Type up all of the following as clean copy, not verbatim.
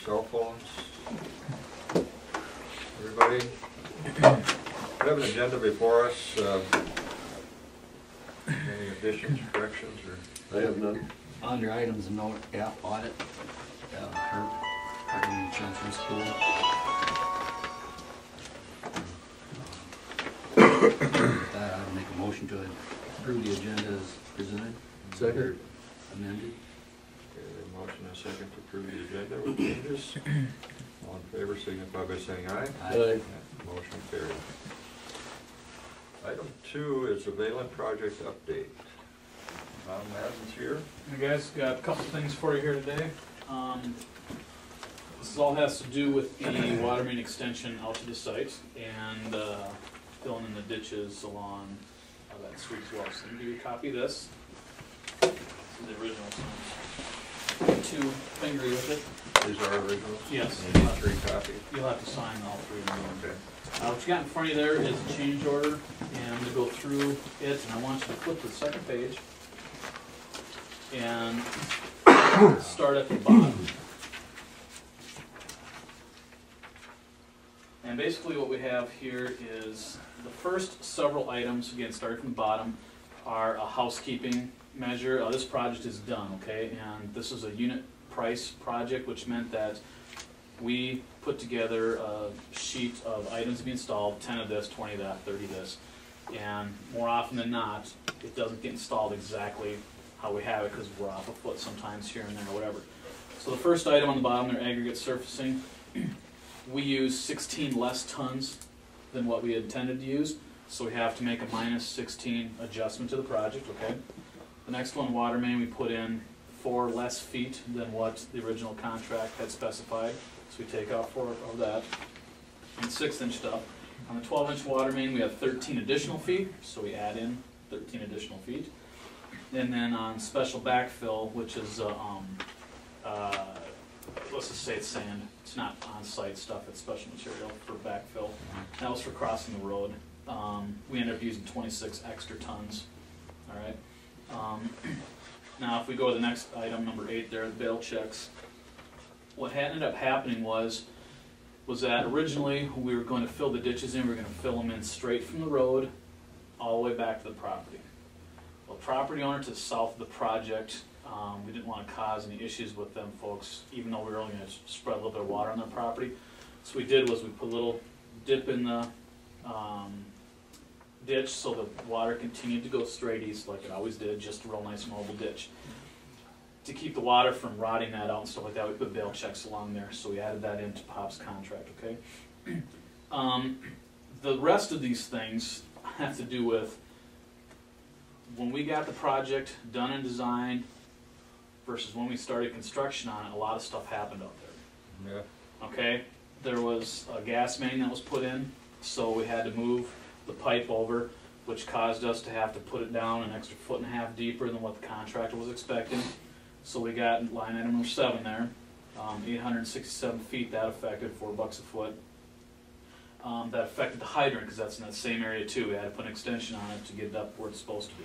Cell phones. Everybody, we have an agenda before us. Any additions, corrections, or? I have none. Under items of note, yeah, audit, HERP, Parking Insurance Risk Pool. With that, I would make a motion to approve the agenda as presented. Second. Amended. Okay, a motion and a second to approve the agenda with changes. All in favor signify by saying aye. Aye. Motion carried. Item 2 is a Valent project update. Tom Madden's here. Hey guys, got a couple things for you here today. This all has to do with the water main extension out to the site and filling in the ditches along that street as well. So let me give you a copy of this. This is the original. So two fingery with it. These are originals? Yes. You need 3 copies. You'll have to sign all 3 of them. Okay. What you got in front of you there is a change order, and I'm going to go through it, and I want you to flip to the second page and start at the bottom. And basically what we have here is the first several items, again starting from the bottom, are a housekeeping measure. This project is done, okay, and this is a unit price project, which meant that we put together a sheet of items to be installed, 10 of this, 20 of that, 30 of this, and more often than not, it doesn't get installed exactly how we have it because we're off a foot sometimes here and there or whatever. So the first item on the bottom there, aggregate surfacing, we use 16 less tons than what we intended to use, so we have to make a minus 16 adjustment to the project, okay? The next one, water main, we put in 4 less feet than what the original contract had specified. So we take off 4 of that. And 6-inch stuff. On the 12-inch water main, we have 13 additional feet, so we add in 13 additional feet. And then on special backfill, which is, let's just say it's sand. It's not on-site stuff, it's special material for backfill. That was for crossing the road. We ended up using 26 extra tons. All right. Now, if we go to the next item, number 8 there, the bale checks. What ended up happening was that originally we were going to fill the ditches in, we were going to fill them in straight from the road all the way back to the property. Well, property owner to the south of the project, we didn't want to cause any issues with them folks, even though we were only going to spread a little bit of water on their property. So what we did was we put a little dip in the ditch so the water continued to go straight east like it always did, just a real nice mobile ditch. To keep the water from rotting that out and stuff like that, we put bale checks along there, so we added that into Pop's contract, okay? The rest of these things have to do with when we got the project done and designed versus when we started construction on it, a lot of stuff happened out there. Yeah. Okay? There was a gas main that was put in, so we had to move the pipe over, which caused us to have to put it down an extra 1.5 feet deeper than what the contractor was expecting. So we got line item number 7 there, 867 feet. That affected $4 a foot. That affected the hydrant because that's in that same area too. We had to put an extension on it to get it up where it's supposed to be.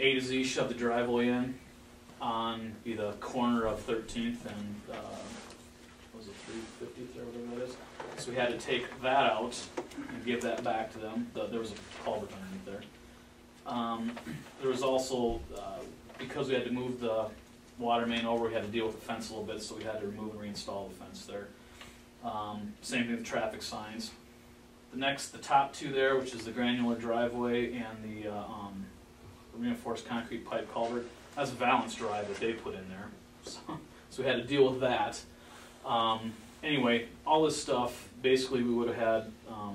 A to Z shoved the driveway in on the corner of 13th and what was it, 350th or whatever that is. So we had to take that out and give that back to them. There was a culvert underneath there. There was also, because we had to move the water main over, we had to deal with the fence a little bit, so we had to remove and reinstall the fence there. Same thing with traffic signs. The top 2 there, which is the granular driveway and the reinforced concrete pipe culvert, that's Valence Drive that they put in there. So we had to deal with that. Anyway, all this stuff, basically we would have had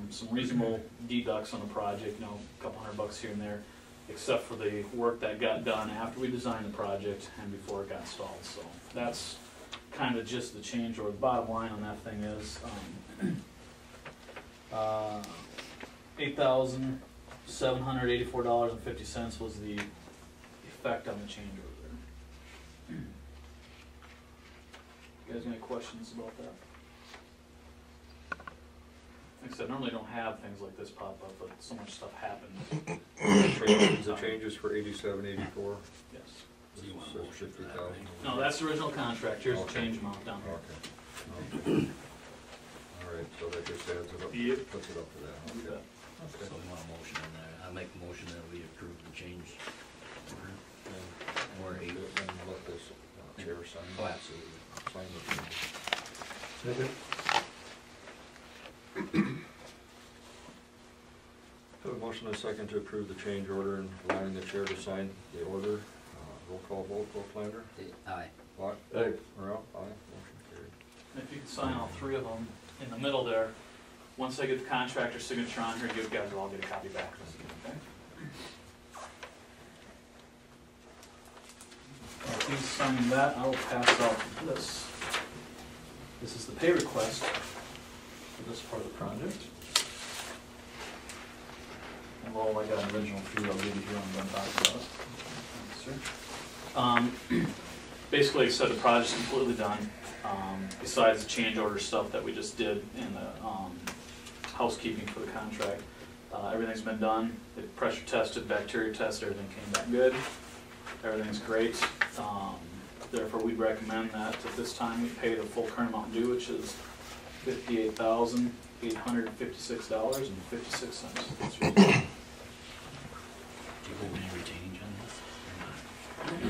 some reasonable deducts on the project, you know, a couple $100 here and there, except for the work that got done after we designed the project and before it got installed. So that's kind of just the change, or the bottom line on that thing is $8,784.50 was the effect on the change order there. You guys have any questions about that? Like I said, I normally don't have things like this pop up, but so much stuff happens. The changes for 87, 84. Yes. So you want a So motion for that, 50,000. right? No, that's the original contract. Here's the change amount down here. Okay. All right, so that just adds it up, Yep. puts it up to that, You okay. bet. So we want a motion in there. I make a motion that we approve the change. Or And let this chair sign. Oh, absolutely. Sign the change. Second. Have a motion and a second to approve the change order and allowing the chair to sign the order. Roll call vote, Bill Flander. Aye. Lot? Aye. Morel? Aye. Motion carried. And if you can sign all three of them in the middle there, once I get the contractor's signature on here, you guys will all get a copy back. Okay? If he's signing that, I will pass out this. This is the pay request for this part of the project. And Lowell, I got an original for you, I'll give you here, I'm going to talk about it. Thanks, sir. Basically, like I said, the project's completely done. Besides the change order stuff that we just did in the housekeeping for the contract, everything's been done. They pressure tested, bacteria tested, everything came back good. Everything's great. Therefore, we'd recommend that at this time we pay the full current amount due, which is $58,856.56. Do you hold any retainage on this?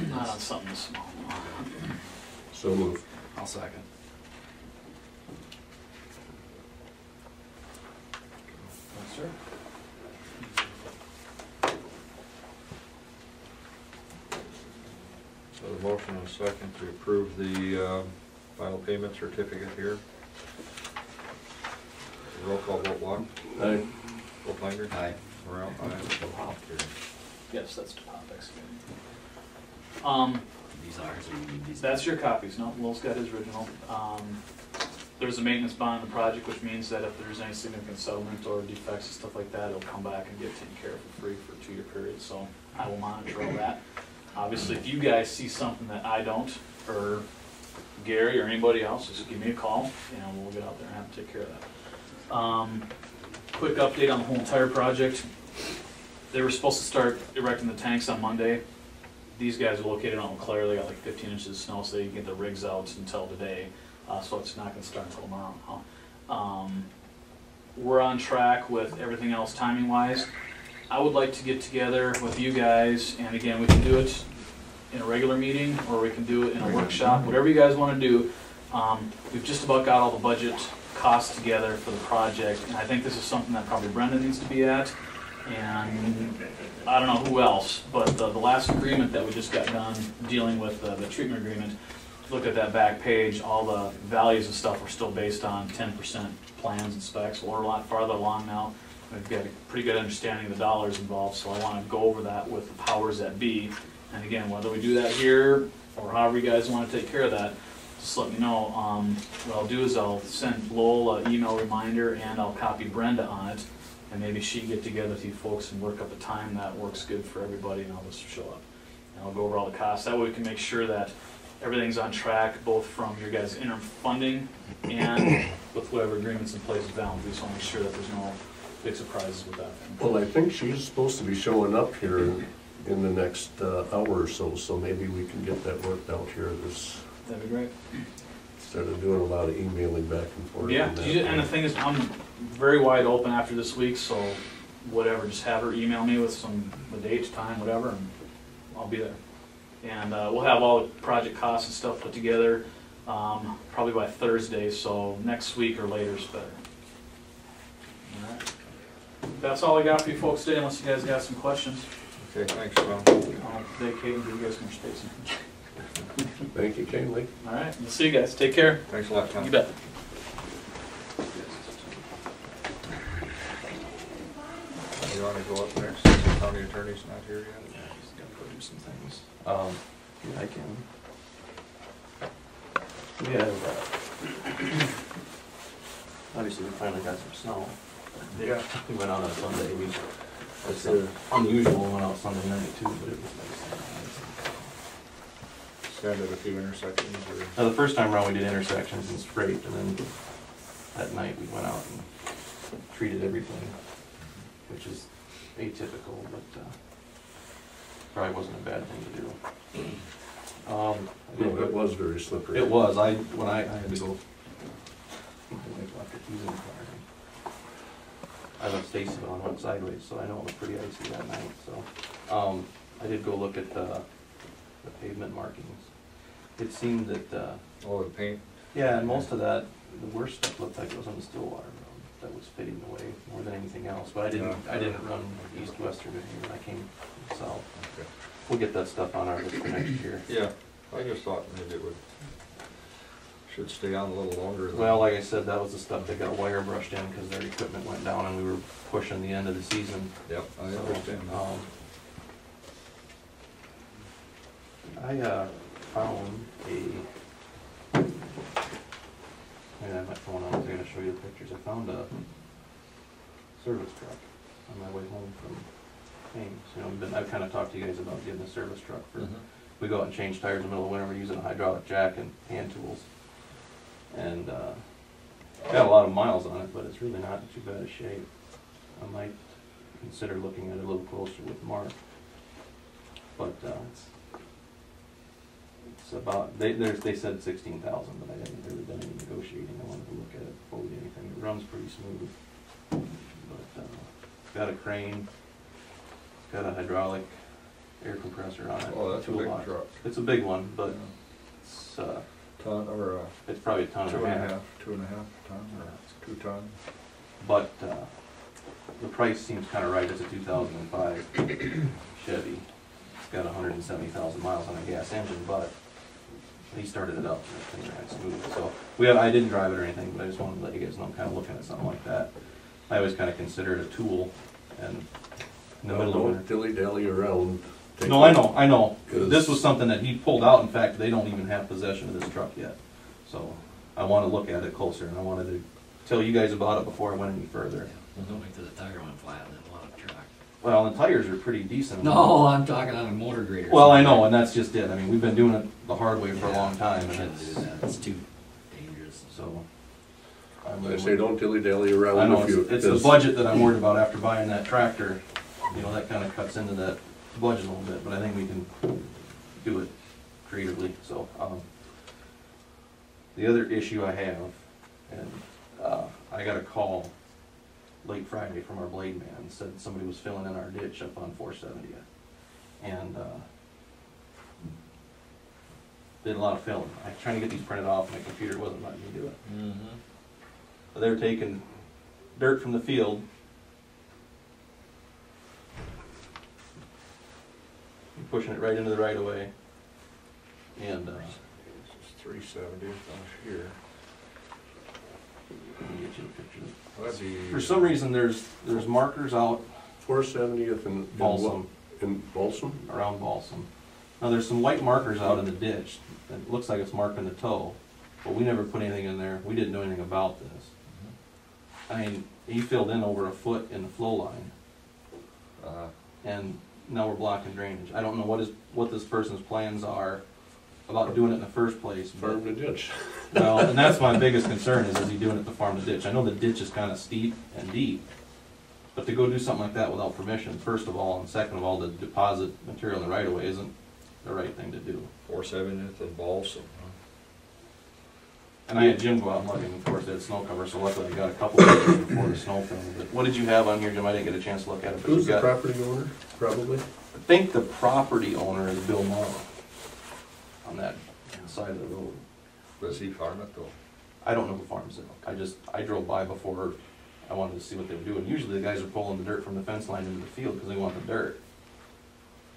Not on something this small. So move. I'll second. Yes, sir. So the motion and a second to approve the final payment certificate here. Roll call vote, Lot? Aye. Bill Flander? Aye. Morel? Aye. Motion carried. Yes, that's the pop excavating. These are ours, or you need these? That's your copies. No, Lowell's got his original. There's a maintenance bond in the project, which means that if there's any significant settlement or defects and stuff like that, it'll come back and get taken care of for free for a 2-year period. So I will monitor all that. Obviously, if you guys see something that I don't, or Gary or anybody else, just give me a call and we'll get out there and have to take care of that. Quick update on the whole entire project. They were supposed to start erecting the tanks on Monday. These guys are located on Leclerc. They got like 15 inches of snow, so they can get the rigs out until today. So it's not going to start until tomorrow. We're on track with everything else timing-wise. I would like to get together with you guys, and again, we can do it in a regular meeting, or we can do it in a workshop, whatever you guys want to do. We've just about got all the budget costs together for the project, and I think this is something that probably Brenda needs to be at, and I don't know who else, but the last agreement that we just got done dealing with the treatment agreement, look at that back page, all the values and stuff are still based on 10% plans and specs. We're a lot farther along now. We've got a pretty good understanding of the dollars involved, so I want to go over that with the powers that be. And again, whether we do that here or however you guys want to take care of that, just let me know. What I'll do is I'll send Lowell an email reminder and I'll copy Brenda on it, and maybe she can get together with you folks and work up a time that works good for everybody, and I'll just show up. And I'll go over all the costs. That way we can make sure that everything's on track, both from your guys' interim funding and with whatever agreements in place with them. We just want to make sure that there's no big surprises with that. Well, I think she's supposed to be showing up here in the next hour or so, so maybe we can get that worked out here this, That'd be great. instead of doing a lot of emailing back and forth. Yeah, on that. and the thing is, I'm very wide open after this week, so whatever, just have her email me with the dates, time, whatever, and I'll be there. And we'll have all the project costs and stuff put together probably by Thursday, so next week or later is better. All right. That's all I got for you folks today, unless you guys got some questions. Okay, thanks, Tom. I'll vacate and give you guys more space. Thank you, Kaylee. All right, we'll see you guys. Take care. Thanks a lot, Tom. You bet. You want to go up next, since the county attorney's not here yet? Yeah, he's got to go do some things. Yeah, I can. We have, obviously we finally got some snow. Yeah. We went out on Sunday, it's unusual, we went out Sunday night too, but it was nice. Sanded a few intersections or? Now, the first time around we did intersections and scraped, and then that night we went out and treated everything, which is atypical, but probably wasn't a bad thing to do. No, it was very slippery. It was, when I had to go after using the car. I left Stacy on one sideways, so I know it was pretty icy that night, so. I did go look at the pavement markings. It seemed that, Oh, the paint? yeah, and most of that, the worst stuff looked like it was on the Stillwater Road that was fading away more than anything else, but I didn't run east-western here, I came south. Okay. We'll get that stuff on our list for next year. Yeah, I just thought maybe it should stay on a little longer. Well, like I said, that was the stuff that got wire brushed in because their equipment went down and we were pushing the end of the season. Yep, I So, understand that. I found I have my phone on, I was gonna show you the pictures. I found a service truck on my way home from Ames. You know, I've kinda talked to you guys about getting a service truck for, Mhm. we go out and change tires in the middle of winter, we're using a hydraulic jack and hand tools. And, got a lot of miles on it, but it's really not in too bad a shape. I might consider looking at it a little closer with Mark. But, it's about, they said 16,000, but I haven't really done any negotiating. I wanted to look at it before we did anything. It runs pretty smooth. But, it's got a crane, it's got a hydraulic air compressor on it. Oh, that's a big toolbox. truck. It's a big one, but it's, Ton, or it's probably a ton and a half. 2.5 ton, or 2 ton? But, the price seems kinda right. It's a 2005 Chevy. It's got 170,000 miles on a gas engine, but he started it up and it ran smooth. So, I didn't drive it or anything, but I just wanted to let you guys know I'm kinda looking at something like that. I always kinda consider it a tool, and in the middle of winter. Don't dilly-dally around. Take No, I it. know. 'Cause- This was something that he pulled out. In fact, they don't even have possession of this truck yet. So, I wanna look at it closer, and I wanted to tell you guys about it before I went any further. Don't wait till the tire went flat and then want a truck. Well, the tires are pretty decent. No, I'm talking on a motor grader. Well, I know, and that's just it. I mean, we've been doing it the hard way for a long time, and Shouldn't do that. It's too dangerous. so. I say don't dilly-dally around. I know, if you- it's the budget that I'm worried about after buying that tractor. You know, that kinda cuts into that budget a little bit, but I think we can do it creatively, so. The other issue I have, and, I got a call late Friday from our blade man, said somebody was filling in our ditch up on 470th. And, did a lot of filling. I was trying to get these printed off, my computer wasn't letting me do it. Mm-hmm. So they were taking dirt from the field, and pushing it right into the right of way. And, This is 370 off here. let me get you a picture. That'd be. For some reason, there's markers out 470th and Balsam, in Balsam? around Balsam. Now, there's some white markers out in the ditch. It looks like it's marking the toe, but we never put anything in there. We didn't know anything about this. I mean, he filled in over a foot in the flow line, and now we're blocking drainage. I don't know what this person's plans are about doing it in the first place. but- Farm the ditch. Well, and that's my biggest concern is he doing it to farm the ditch? I know the ditch is kind of steep and deep, but to go do something like that without permission, first of all, and second of all, to deposit material in the right of way isn't the right thing to do. 470th and Balsam. And I had Jim go out and look, and of course, they had snow cover, so luckily I got a couple of days before the snow fell. But what did you have on here, Jim? I didn't get a chance to look at it. But Who's you the got- property owner, probably? I think the property owner is Bill Morrow on that side of the road. Does he farm it though? I don't know who farms it. I drove by before I wanted to see what they were doing. Usually the guys are pulling the dirt from the fence line into the field because they want the dirt.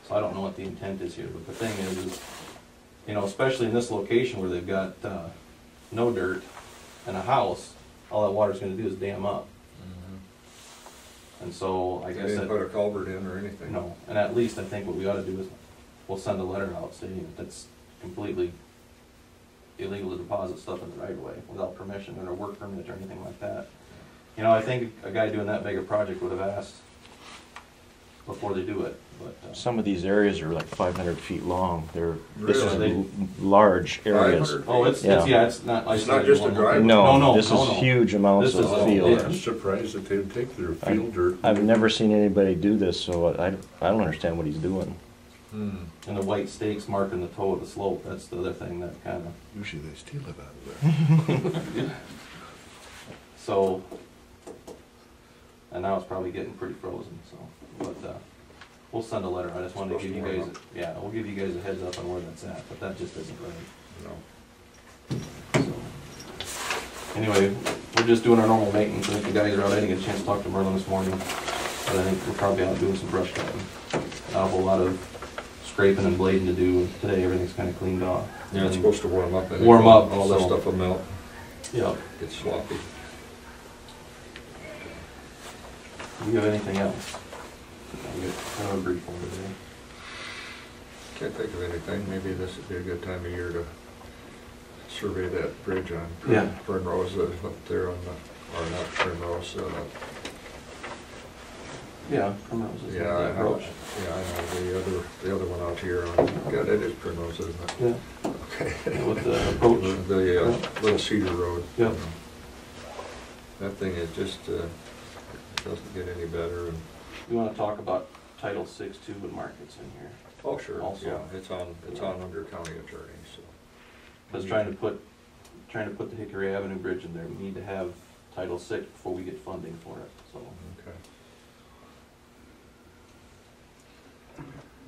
So I don't know what the intent is here, but the thing is, you know, especially in this location where they've got, no dirt and a house, all that water's gonna do is dam up. And so I They guess didn't that, put a culvert in or anything? no, and at least I think what we ought to do is, we'll send a letter out stating that that's completely illegal to deposit stuff in the right of way without permission or a work permit or anything like that. You know, I think a guy doing that big a project would have asked before they do it, but, Some of these areas are like 500 feet long. This is Really? large areas. 500? oh, it's, Yeah. it's not It's isolated. not just one a location. driveway? No, this no. is huge amounts This is of all field. I'm surprised that they'd take their I- field dirt. I've never seen anybody do this, so I don't understand what he's doing. Hmm. And the white stakes marking the toe of the slope, that's the other thing that kinda, Usually they steal it out of there. So, and now it's probably getting pretty frozen, so, but, we'll send a letter. I just wanted to give you guys, yeah, we'll give you guys a heads up on where that's at, but that just isn't right. No. So, anyway, we're just doing our normal maintenance. I think the guys are out. I didn't get a chance to talk to Merlin this morning, but I think we're probably out doing some brush cutting. Not a whole lot of scraping and blading to do. Today, everything's kind of cleaned off. Yeah, it's supposed to warm up. I think. Warm up, All that so- stuff will melt, Yeah. get sloppy. Do you have anything else? I'll get kind of a brief one today. Can't think of anything. Maybe this would be a good time of year to survey that bridge on Yeah. Primrose up there on the, or not Primrose, Yeah, Primrose is yeah, I the know, approach. yeah, I know, the other one out here on, God, that is Primrose, isn't it? Yeah, Okay. with the approach. The little Cedar Road. Yeah. That thing, it just, doesn't get any better and. You wanna talk about Title VI too, but Market's in here. Oh, sure, Also. yeah, it's on under county attorney, so. I was trying to put the Hickory Avenue Bridge in there. We need to have Title VI before we get funding for it, so. Okay.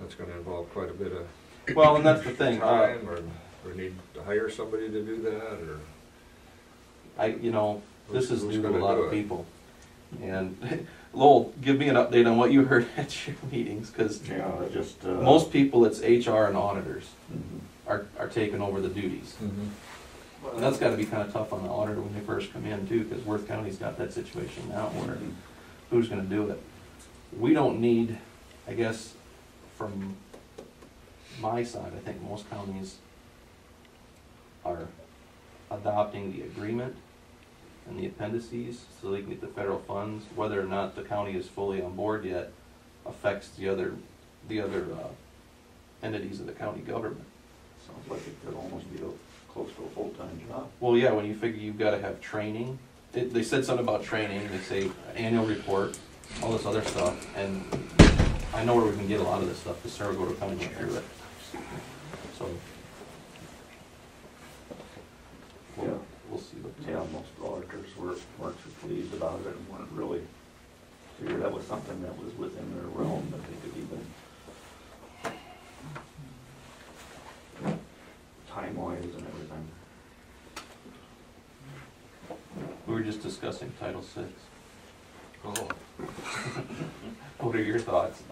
That's gonna involve quite a bit of Well, and that's the thing, time, or need to hire somebody to do that, or? This is Who's new to a gonna lot do of it? people. And Lowell, give me an update on what you heard at your meetings, cause Yeah, just, most people, it's HR and auditors Mhm. are taking over the duties. And that's gotta be kinda tough on the auditor when they first come in too, cause Worth County's got that situation now where who's gonna do it? We don't need, I guess, from my side, I think most counties are adopting the agreement and the appendices so they can get the federal funds. Whether or not the county is fully on board yet affects the other entities of the county government. Sounds like it could almost be close to a full-time job. Well, yeah, when you figure you've gotta have training, they said something about training, they say annual report, all this other stuff, and I know where we can get a lot of this stuff, because Saragordo County went through it. So. Yeah. We'll see what. Yeah, most auditors weren't too pleased about it and weren't really, figured that was something that was within their realm that they could even time-wise and everything. We were just discussing Title VI. Oh. What are your thoughts?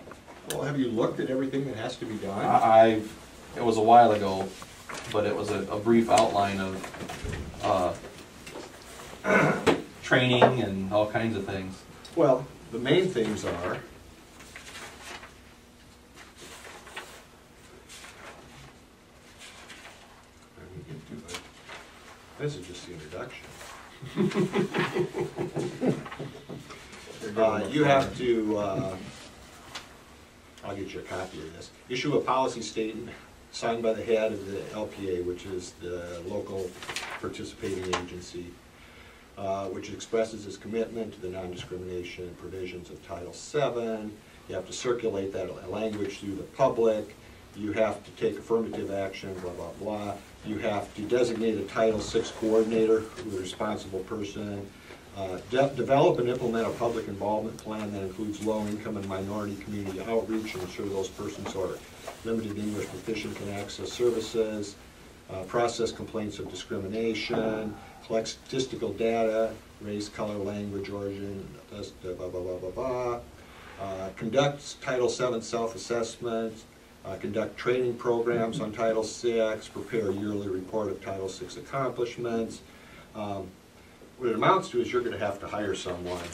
Well, have you looked at everything that has to be done? It was a while ago, but it was a brief outline of, training and all kinds of things. Well, the main things are, this is just the introduction. You have to, I'll get you a copy of this. Issue a policy statement signed by the head of the LPA, which is the local participating agency, which expresses its commitment to the non-discrimination provisions of Title VII. You have to circulate that language through the public. You have to take affirmative action, blah, blah, blah. You have to designate a Title VI coordinator, who's a responsible person. Develop and implement a public involvement plan that includes low-income and minority community outreach and ensure those persons who are limited English proficient can access services. Process complaints of discrimination. Collect statistical data, race, color, language, origin, blah, blah, blah, blah, blah. Conduct Title VII self-assessment. Conduct training programs on Title VI. Prepare a yearly report of Title VI accomplishments. What it amounts to is you're going to have to hire someone,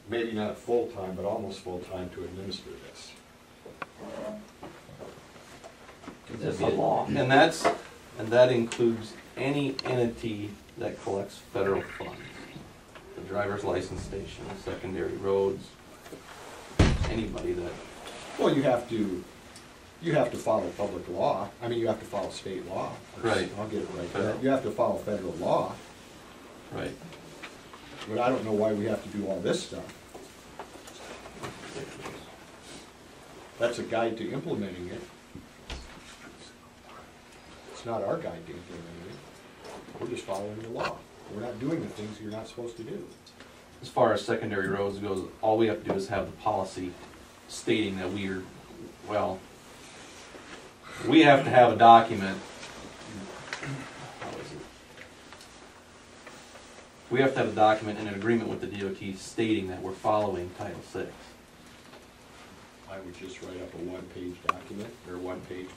maybe not full-time, but almost full-time to administer this. It's a law. And that includes any entity that collects federal funds. The driver's license station, secondary roads, anybody that, Well, you have to follow public law. I mean, you have to follow state law. Right. I'll get it right there. Federal. You have to follow federal law, right. but I don't know why we have to do all this stuff. That's a guide to implementing it. It's not our guide to implementing it. We're just following the law. we're not doing the things you're not supposed to do. As far as secondary roads goes, all we have to do is have the policy stating that we are, well, we have to have a document. How is it? We have to have a document in an agreement with the DOT stating that we're following Title VI. I would just write up a one-page document, or one-page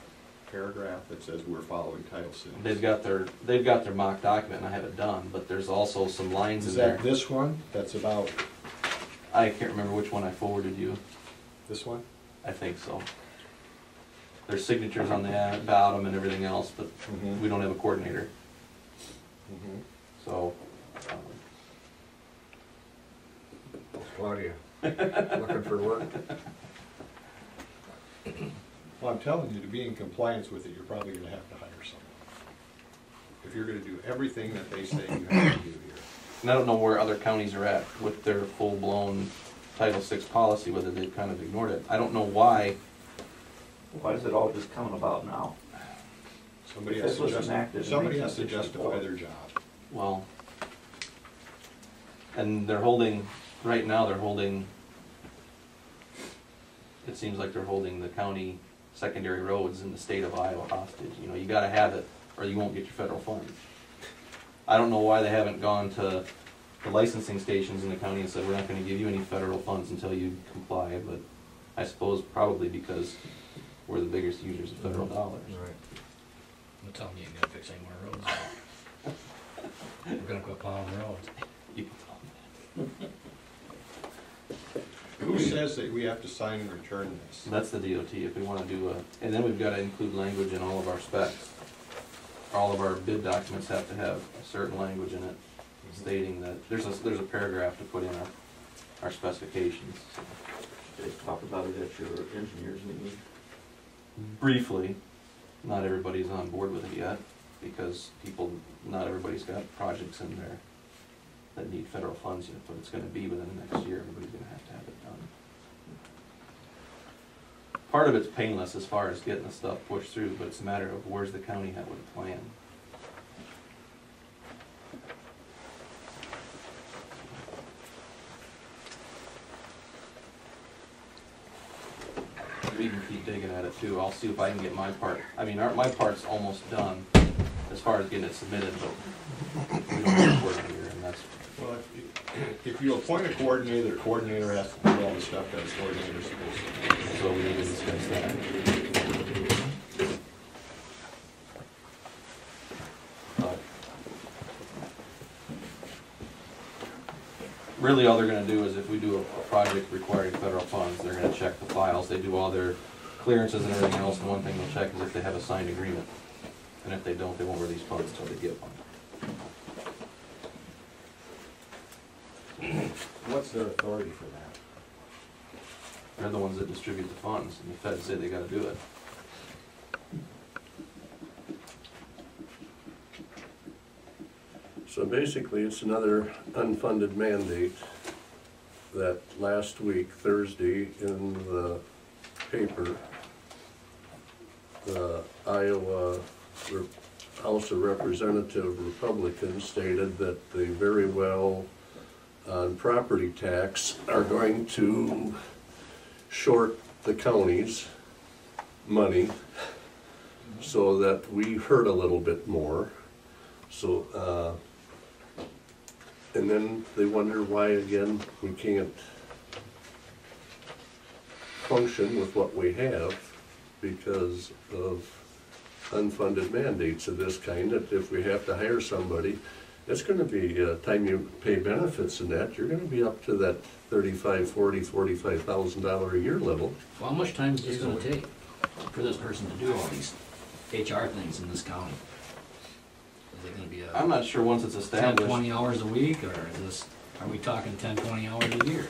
paragraph that says we're following Title VI. They've got their mock document, and I have it done, but there's also some lines in Is there. that this one? That's about I can't remember which one I forwarded you. this one? I think so. There's signatures on the bottom and everything else, but Mm-hmm. we don't have a coordinator, Mm-hmm. so. Claudia, looking for work? Well, I'm telling you, to be in compliance with it, you're probably gonna have to hire someone. If you're gonna do everything that they say you have to do here. And I don't know where other counties are at with their full-blown Title VI policy, whether they've kind of ignored it. I don't know why. Why is it all just coming about now? Somebody This has to was enacted in somebody has to 1964. justify their job. Well, and they're holding, right now they're holding, it seems like they're holding the county secondary roads in the state of Iowa hostage. You know, you gotta have it or you won't get your federal funds. I don't know why they haven't gone to the licensing stations in the county and said, we're not gonna give you any federal funds until you comply, but I suppose probably because we're the biggest users of federal dollars. Right. I'm telling you, you gotta fix any more roads. We're gonna quit plowing roads. You can tell them Who says that we have to sign and return this? that. That's the DOT if we wanna do a, and then we've gotta include language in all of our specs. All of our bid documents have to have a certain language in it stating that, there's a paragraph to put in our specifications. They talk about it at your engineers meeting. Briefly, not everybody's on board with it yet, because not everybody's got projects in there that need federal funds yet, but it's gonna be within the next year, everybody's gonna have to have it done. Part of it's painless as far as getting the stuff pushed through, but it's a matter of where's the county at with a plan. We can keep digging at it too. I'll see if I can get my part. I mean, my part's almost done as far as getting it submitted, but we don't have a coordinator, and that's, Well, if you appoint a coordinator, the coordinator has to do all the stuff that a coordinator's supposed to do. so we need to discuss that. But really, all they're gonna do is if we do a project requiring federal funds, they're gonna check the files. They do all their clearances and everything else, and one thing they'll check is if they have a signed agreement. And if they don't, they won't release funds until they get one. What's their authority for that? They're the ones that distribute the funds, and the feds say they gotta do it. So basically, it's another unfunded mandate that last week, Thursday, in the paper, the Iowa House of Representative Republicans stated that they very well, on property tax, are going to short the counties money so that we hurt a little bit more. So, and then they wonder why, again, we can't function with what we have because of unfunded mandates of this kind, that if we have to hire somebody, it's gonna be, time you pay benefits and that, you're gonna be up to that $45,000 a year level. Well, how much time is this gonna take for this person to do all these HR things in this county? Is it gonna be a I'm not sure once it's 10, established. 20 hours a week, or is this, are we talking 10, 20 hours a year?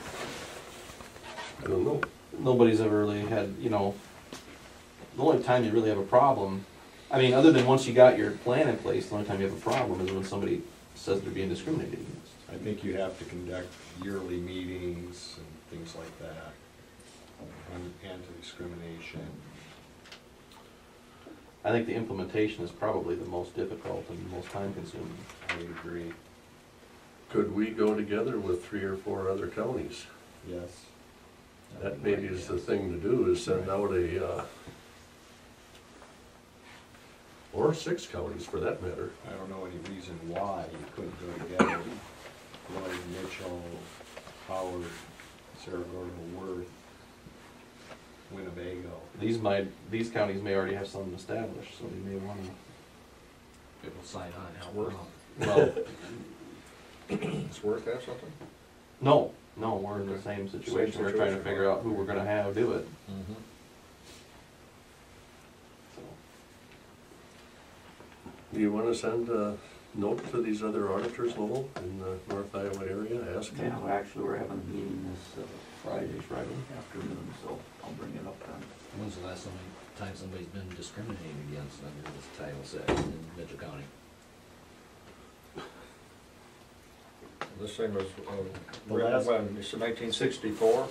I don't know. Nobody's ever really had, you know, the only time you really have a problem, I mean, other than once you got your plan in place, the only time you have a problem is when somebody says they're being discriminated against. I think you have to conduct yearly meetings and things like that, on anti-discrimination. I think the implementation is probably the most difficult and the most time consuming. I would agree. Could we go together with 3 or 4 other counties? Yes. That maybe is the thing to do, is send out a, or 6 counties for that matter. I don't know any reason why you couldn't go together. Lloyd, Mitchell, Howard, Saragordo, Worth, Winnebago. These counties may already have something established, so they may wanna, People sign on and help Worth. them out. well, It's worth that something? no, we're in the same situation. We're trying to situation. figure out who we're gonna have do it, Mm-hmm. so. Do you wanna send a note to these other auditors, Lowell, in the North Iowa area, ask them? Yeah, well, actually, we're having a meeting this Friday. afternoon, so I'll bring it up then. When's the last time somebody's been discriminated against under this Title VI in Mitchell County? This thing was, The last- when, it's 1964?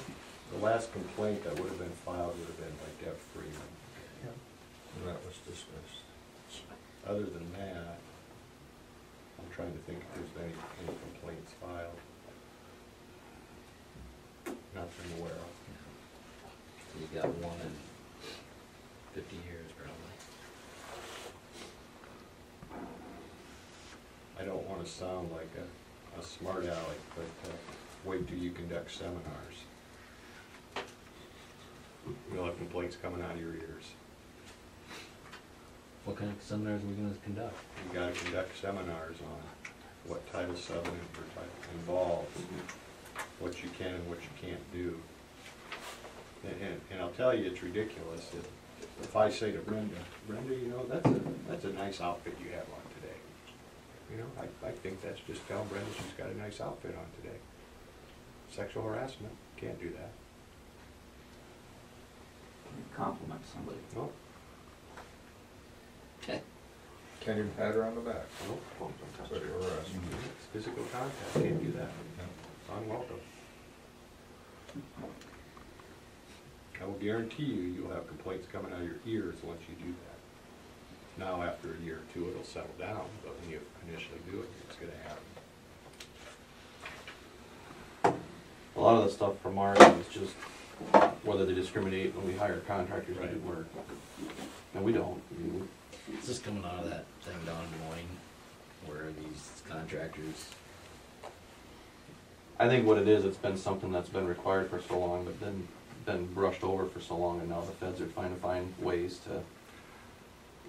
The last complaint that would have been filed would have been by Deb Freeman. And that was dismissed. Other than that, I'm trying to think if there's been any complaints filed. Not that I'm aware of. You got one in 50 years probably. I don't wanna sound like a smart aleck, but wait till you conduct seminars. You'll have complaints coming out of your ears. What kind of seminars are we gonna conduct? You gotta conduct seminars on what Title VII involves, what you can and what you can't do. And I'll tell you, it's ridiculous if I say to Brenda, you know, that's a nice outfit you have on today. You know, I think that's just tell Brenda she's got a nice outfit on today. Sexual harassment, can't do that. Compliment somebody. No, Can't even pat her on the back. no, don't touch Sexual her. harassment. It's physical contact, can't do that. It's unwelcome. I will guarantee you'll have complaints coming out of your ears once you do that. Now, after a year or two, it'll settle down, but when you initially do it, it's gonna happen. A lot of the stuff from our end is just whether they discriminate when we hire contractors to do Right. work. And we don't. I mean, Is this coming out of that thing down in Moines where these contractors, I think what it is, it's been something that's been required for so long, but then been brushed over for so long, and now the feds are trying to find ways to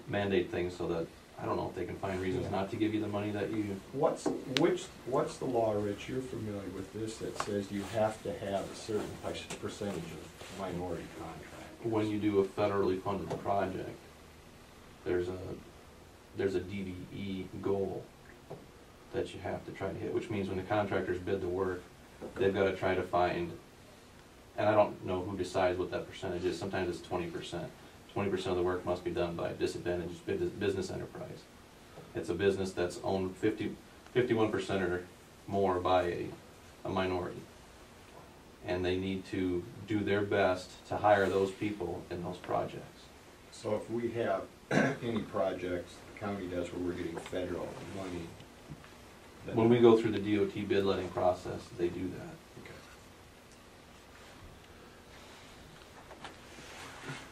mandate things so that, I don't know if they can find reasons not to give you the money that you, What's the law, Rich, you're familiar with this, that says you have to have a certain percentage of minority contract? when you do a federally funded project, there's a DDE goal that you have to try to hit, which means when the contractors bid the work, they've gotta try to find, and I don't know who decides what that percentage is, sometimes it's 20%. 20% of the work must be done by a disadvantaged business enterprise. It's a business that's owned 51% or more by a minority. And they need to do their best to hire those people in those projects. So if we have any projects the county does where we're getting federal money, then- When we go through the DOT bid letting process, they do that. Okay.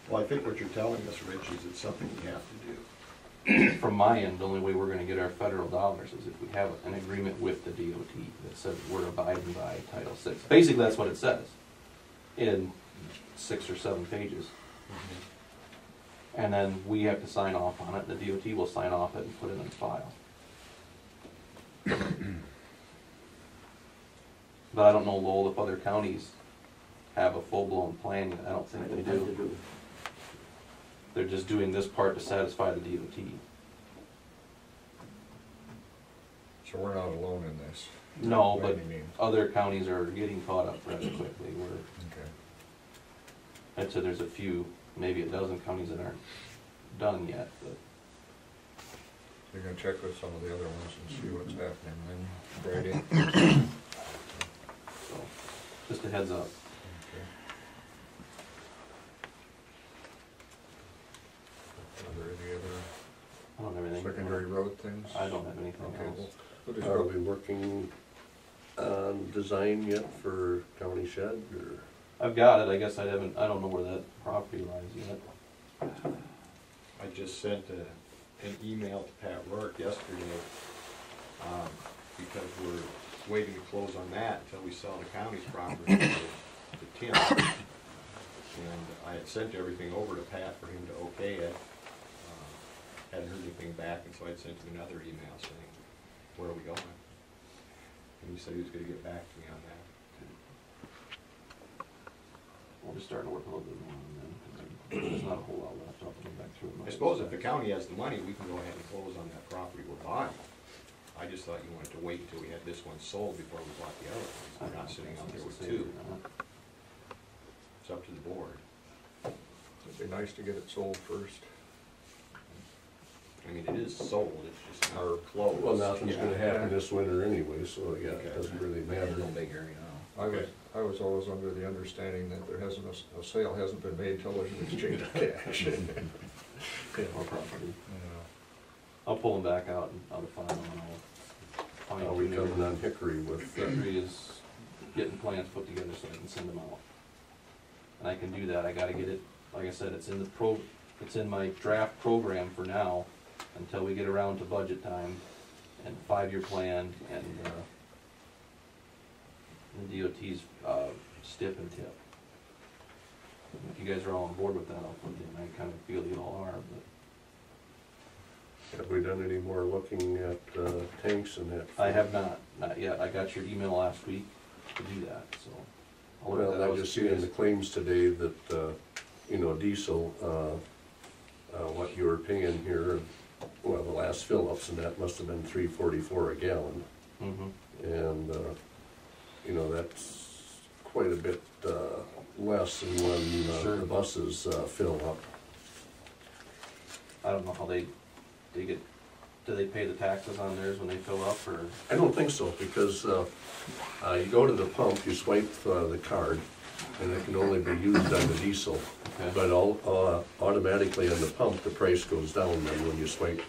Well, I think what you're telling us, Rich, is it's something we have to do. From my end, the only way we're gonna get our federal dollars is if we have an agreement with the DOT that says we're abiding by Title VI. Basically, that's what it says in 6 or 7 pages. And then we have to sign off on it, the DOT will sign off it and put it in file. But I don't know, Lowell, if other counties have a full-blown plan yet. I don't think they do. They're just doing this part to satisfy the DOT. So we're not alone in this. No, by but any means. other counties are getting caught up rather quickly. Okay. I'd say there's a few, maybe a dozen counties that aren't done yet, but You're gonna check with some of the other ones and see what's happening then, Brady? so, just a heads up. Okay. Are there any other I don't have anything. secondary road things? I don't have anything Okay, else. we'll just Are go. we working design yet for county shed, or? I've got it, I guess I don't know where that property lies yet. I just sent an email to Pat Rourke yesterday, because we're waiting to close on that until we sell the county's property to Tim. And I had sent everything over to Pat for him to okay it. Hadn't heard anything back, and so I sent him another email saying, where are we going? And he said he was gonna get back to me on that. We'll just start to work a little bit more on them, because there's not a whole lot left. I'll go back through it. I suppose if the county has the money, we can go ahead and close on that property we're buying. I just thought you wanted to wait until we had this one sold before we bought the other one. So we're not sitting out there with two. It's up to the board. It'd be nice to get it sold first. I mean, it is sold, it's just not closed. Well, nothing's Yeah. gonna happen this winter anyway, so yeah, Okay. it doesn't really Yeah, matter. no big area now. I was always under the understanding that there hasn't, a sale hasn't been made till there's an exchange of cash. More property. I'll pull them back out and I'll find them and I'll find Are we coming on Hickory with, Hickory is getting plans put together so I can send them out. And I can do that, I gotta get it, like I said, it's in my draft program for now, until we get around to budget time, and 5-year plan, and, the DOT's, stip and tip. If you guys are all on board with that, I'll put it in, I kinda feel you all are, but have we done any more looking at tanks and that? I have not yet, I got your email last week to do that, so. I'll look at Well, that. I just see in the claims today that, diesel, what you were paying here, well, the last fill-ups, and that must have been $3.44 a gallon. Mhm. And, that's quite a bit less than when Sure. the buses fill up. I don't know how they get, do they pay the taxes on theirs when they fill up, or? I don't think so, because you go to the pump, you swipe the card, and it can only be used on the diesel. Okay. But automatically on the pump, the price goes down then when you swipe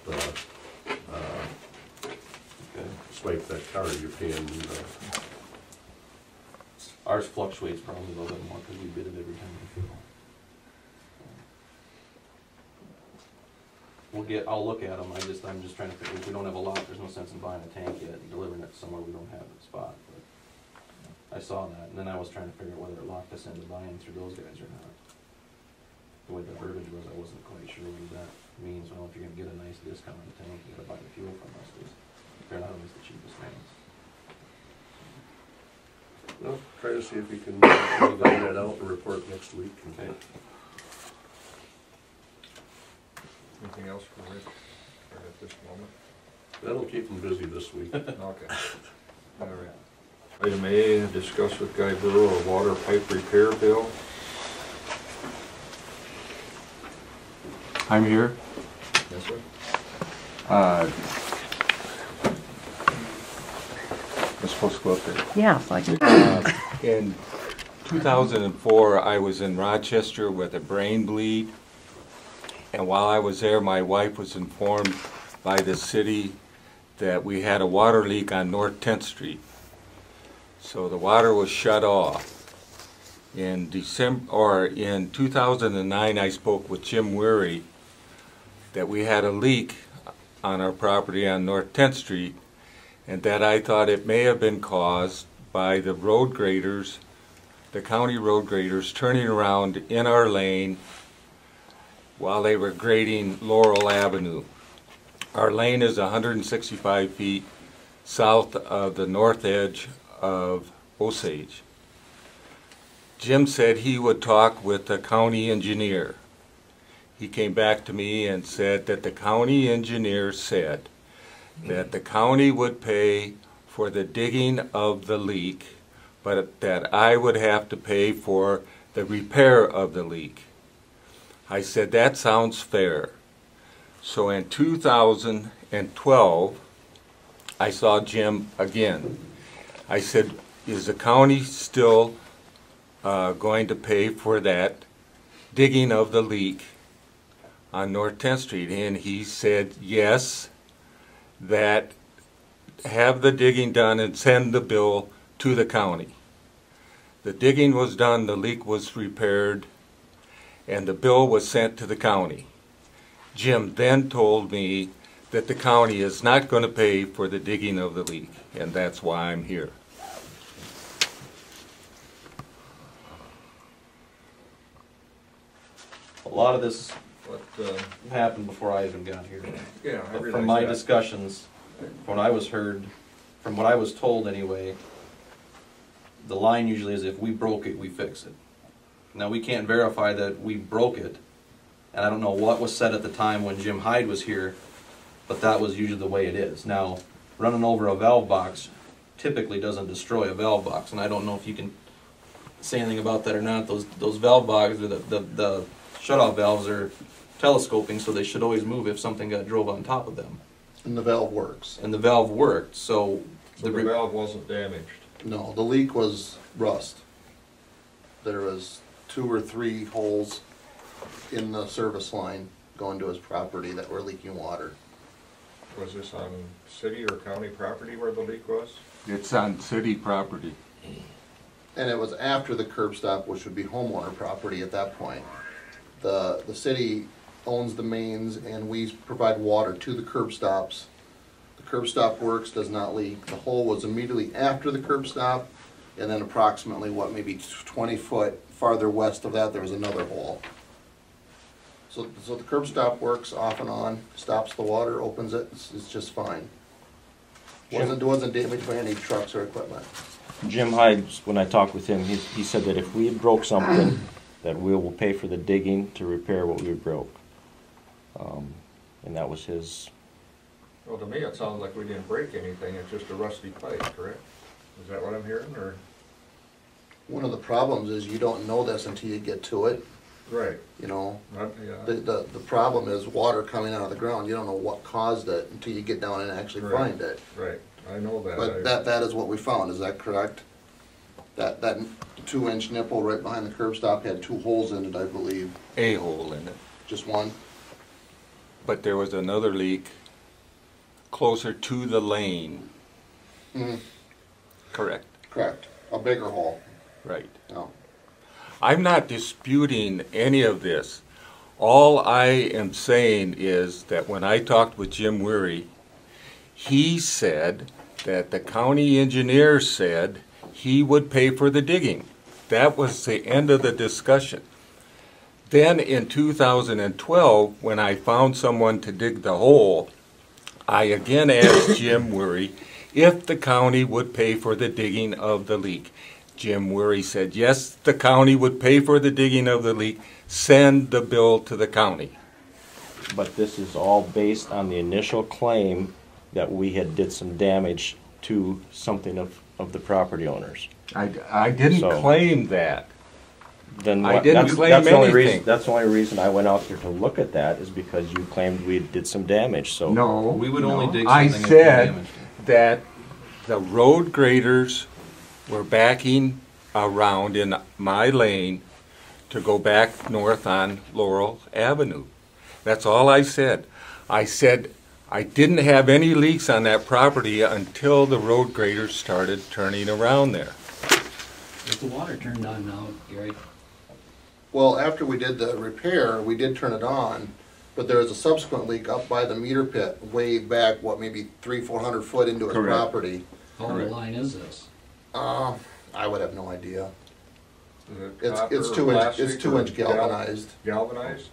that card, you're paying. Ours fluctuates probably a little bit more because we bid it every time we fill. I'll look at them, I'm just trying to figure, if we don't have a lot, there's no sense in buying a tank yet and delivering it somewhere we don't have a spot, but I saw that, and then I was trying to figure out whether it locked us into buying through those guys or not. The way the verbiage was, I wasn't quite sure what that means. Well, if you're gonna get a nice discount on the tank, you gotta buy the fuel from us, because they're not always the cheapest ones. Well, try to see if you can find that out and report next week. Okay. Anything else for Rick right at this moment? That'll keep them busy this week. Okay. All right. Item A, discuss with Guy Burrow a water pipe repair bill. I'm here. Yes, sir. We're supposed to go up there. Yes, I can. In 2004, I was in Rochester with a brain bleed, and while I was there, my wife was informed by the city that we had a water leak on North 10th Street. So the water was shut off. In 2009, I spoke with Jim Weary that we had a leak on our property on North 10th Street, and that I thought it may have been caused by the road graders, the county road graders, turning around in our lane while they were grading Laurel Avenue. Our lane is 165 feet south of the north edge of Osage. Jim said he would talk with the county engineer. He came back to me and said that the county engineer said that the county would pay for the digging of the leak, but that I would have to pay for the repair of the leak. I said, that sounds fair. So in 2012, I saw Jim again. I said, is the county still going to pay for that digging of the leak on North 10th Street? And he said, yes, that have the digging done and send the bill to the county. The digging was done, the leak was repaired, and the bill was sent to the county. Jim then told me that the county is not going to pay for the digging of the leak, and that's why I'm here. A lot of this But, happened before I even got here. yeah, I But realize from my that. discussions, from what I was told anyway, the line usually is if we broke it, we fix it. Now, we can't verify that we broke it, and I don't know what was said at the time when Jim Hyde was here, but that was usually the way it is. Now, running over a valve box typically doesn't destroy a valve box, and I don't know if you can say anything about that or not. Those valve boxes, or the shutoff valves are telescoping, so they should always move if something got drove on top of them. And the valve works. And the valve worked, so So the valve wasn't damaged. No, the leak was rust. There was 2 or 3 holes in the service line going to his property that were leaking water. Was this on city or county property where the leak was? It's on city property. And it was after the curb stop, which would be homeowner property at that point. The city owns the mains and we provide water to the curb stops. The curb stop works, does not leak. The hole was immediately after the curb stop, and then approximately, maybe 20 foot farther west of that, there was another hole. So the curb stop works off and on, stops the water, opens it, it's just fine. Wasn't damaged by any trucks or equipment. Jim Hyde, when I talked with him, he said that if we broke something, that we will pay for the digging to repair what we broke. And that was his. Well, to me, it sounds like we didn't break anything, it's just a rusty pipe, correct? Is that what I'm hearing, or? One of the problems is you don't know this until you get to it, Right. you know. Yeah. The problem is water coming out of the ground, you don't know what caused it until you get down and actually Right. find it. Right, I know that. But that is what we found, is that correct? That 2-inch nipple right behind the curb stop had 2 holes in it, I believe. A hole in it. Just one? But there was another leak closer to the lane. Mm-hmm. Correct. Correct. A bigger hole. Right. No. I'm not disputing any of this. All I am saying is that when I talked with Jim Weary, he said that the county engineer said he would pay for the digging. That was the end of the discussion. Then in 2012, when I found someone to dig the hole, I again asked Jim Weary if the county would pay for the digging of the leak. Jim Weary said, yes, the county would pay for the digging of the leak. Send the bill to the county. But this is all based on the initial claim that we had did some damage to something of the property owners. I didn't So- claim that. Then I what- didn't that's- claim that's the only anything. reason- That's the only reason I went out there to look at that, is because you claimed we did some damage, so. No. We would only dig I something if we said damaged it. that the road graders were backing around in my lane to go back north on Laurel Avenue. That's all I said. I said I didn't have any leaks on that property until the road graders started turning around there. Is the water turned on now, Gary? Well, after we did the repair, we did turn it on, but there was a subsequent leak up by the meter pit, way back, maybe 300-400 foot into his Correct. property. How old a line is this? I would have no idea. Is it It's copper or 2-inch, plastic it's 2-inch or galvanized. Galvanized?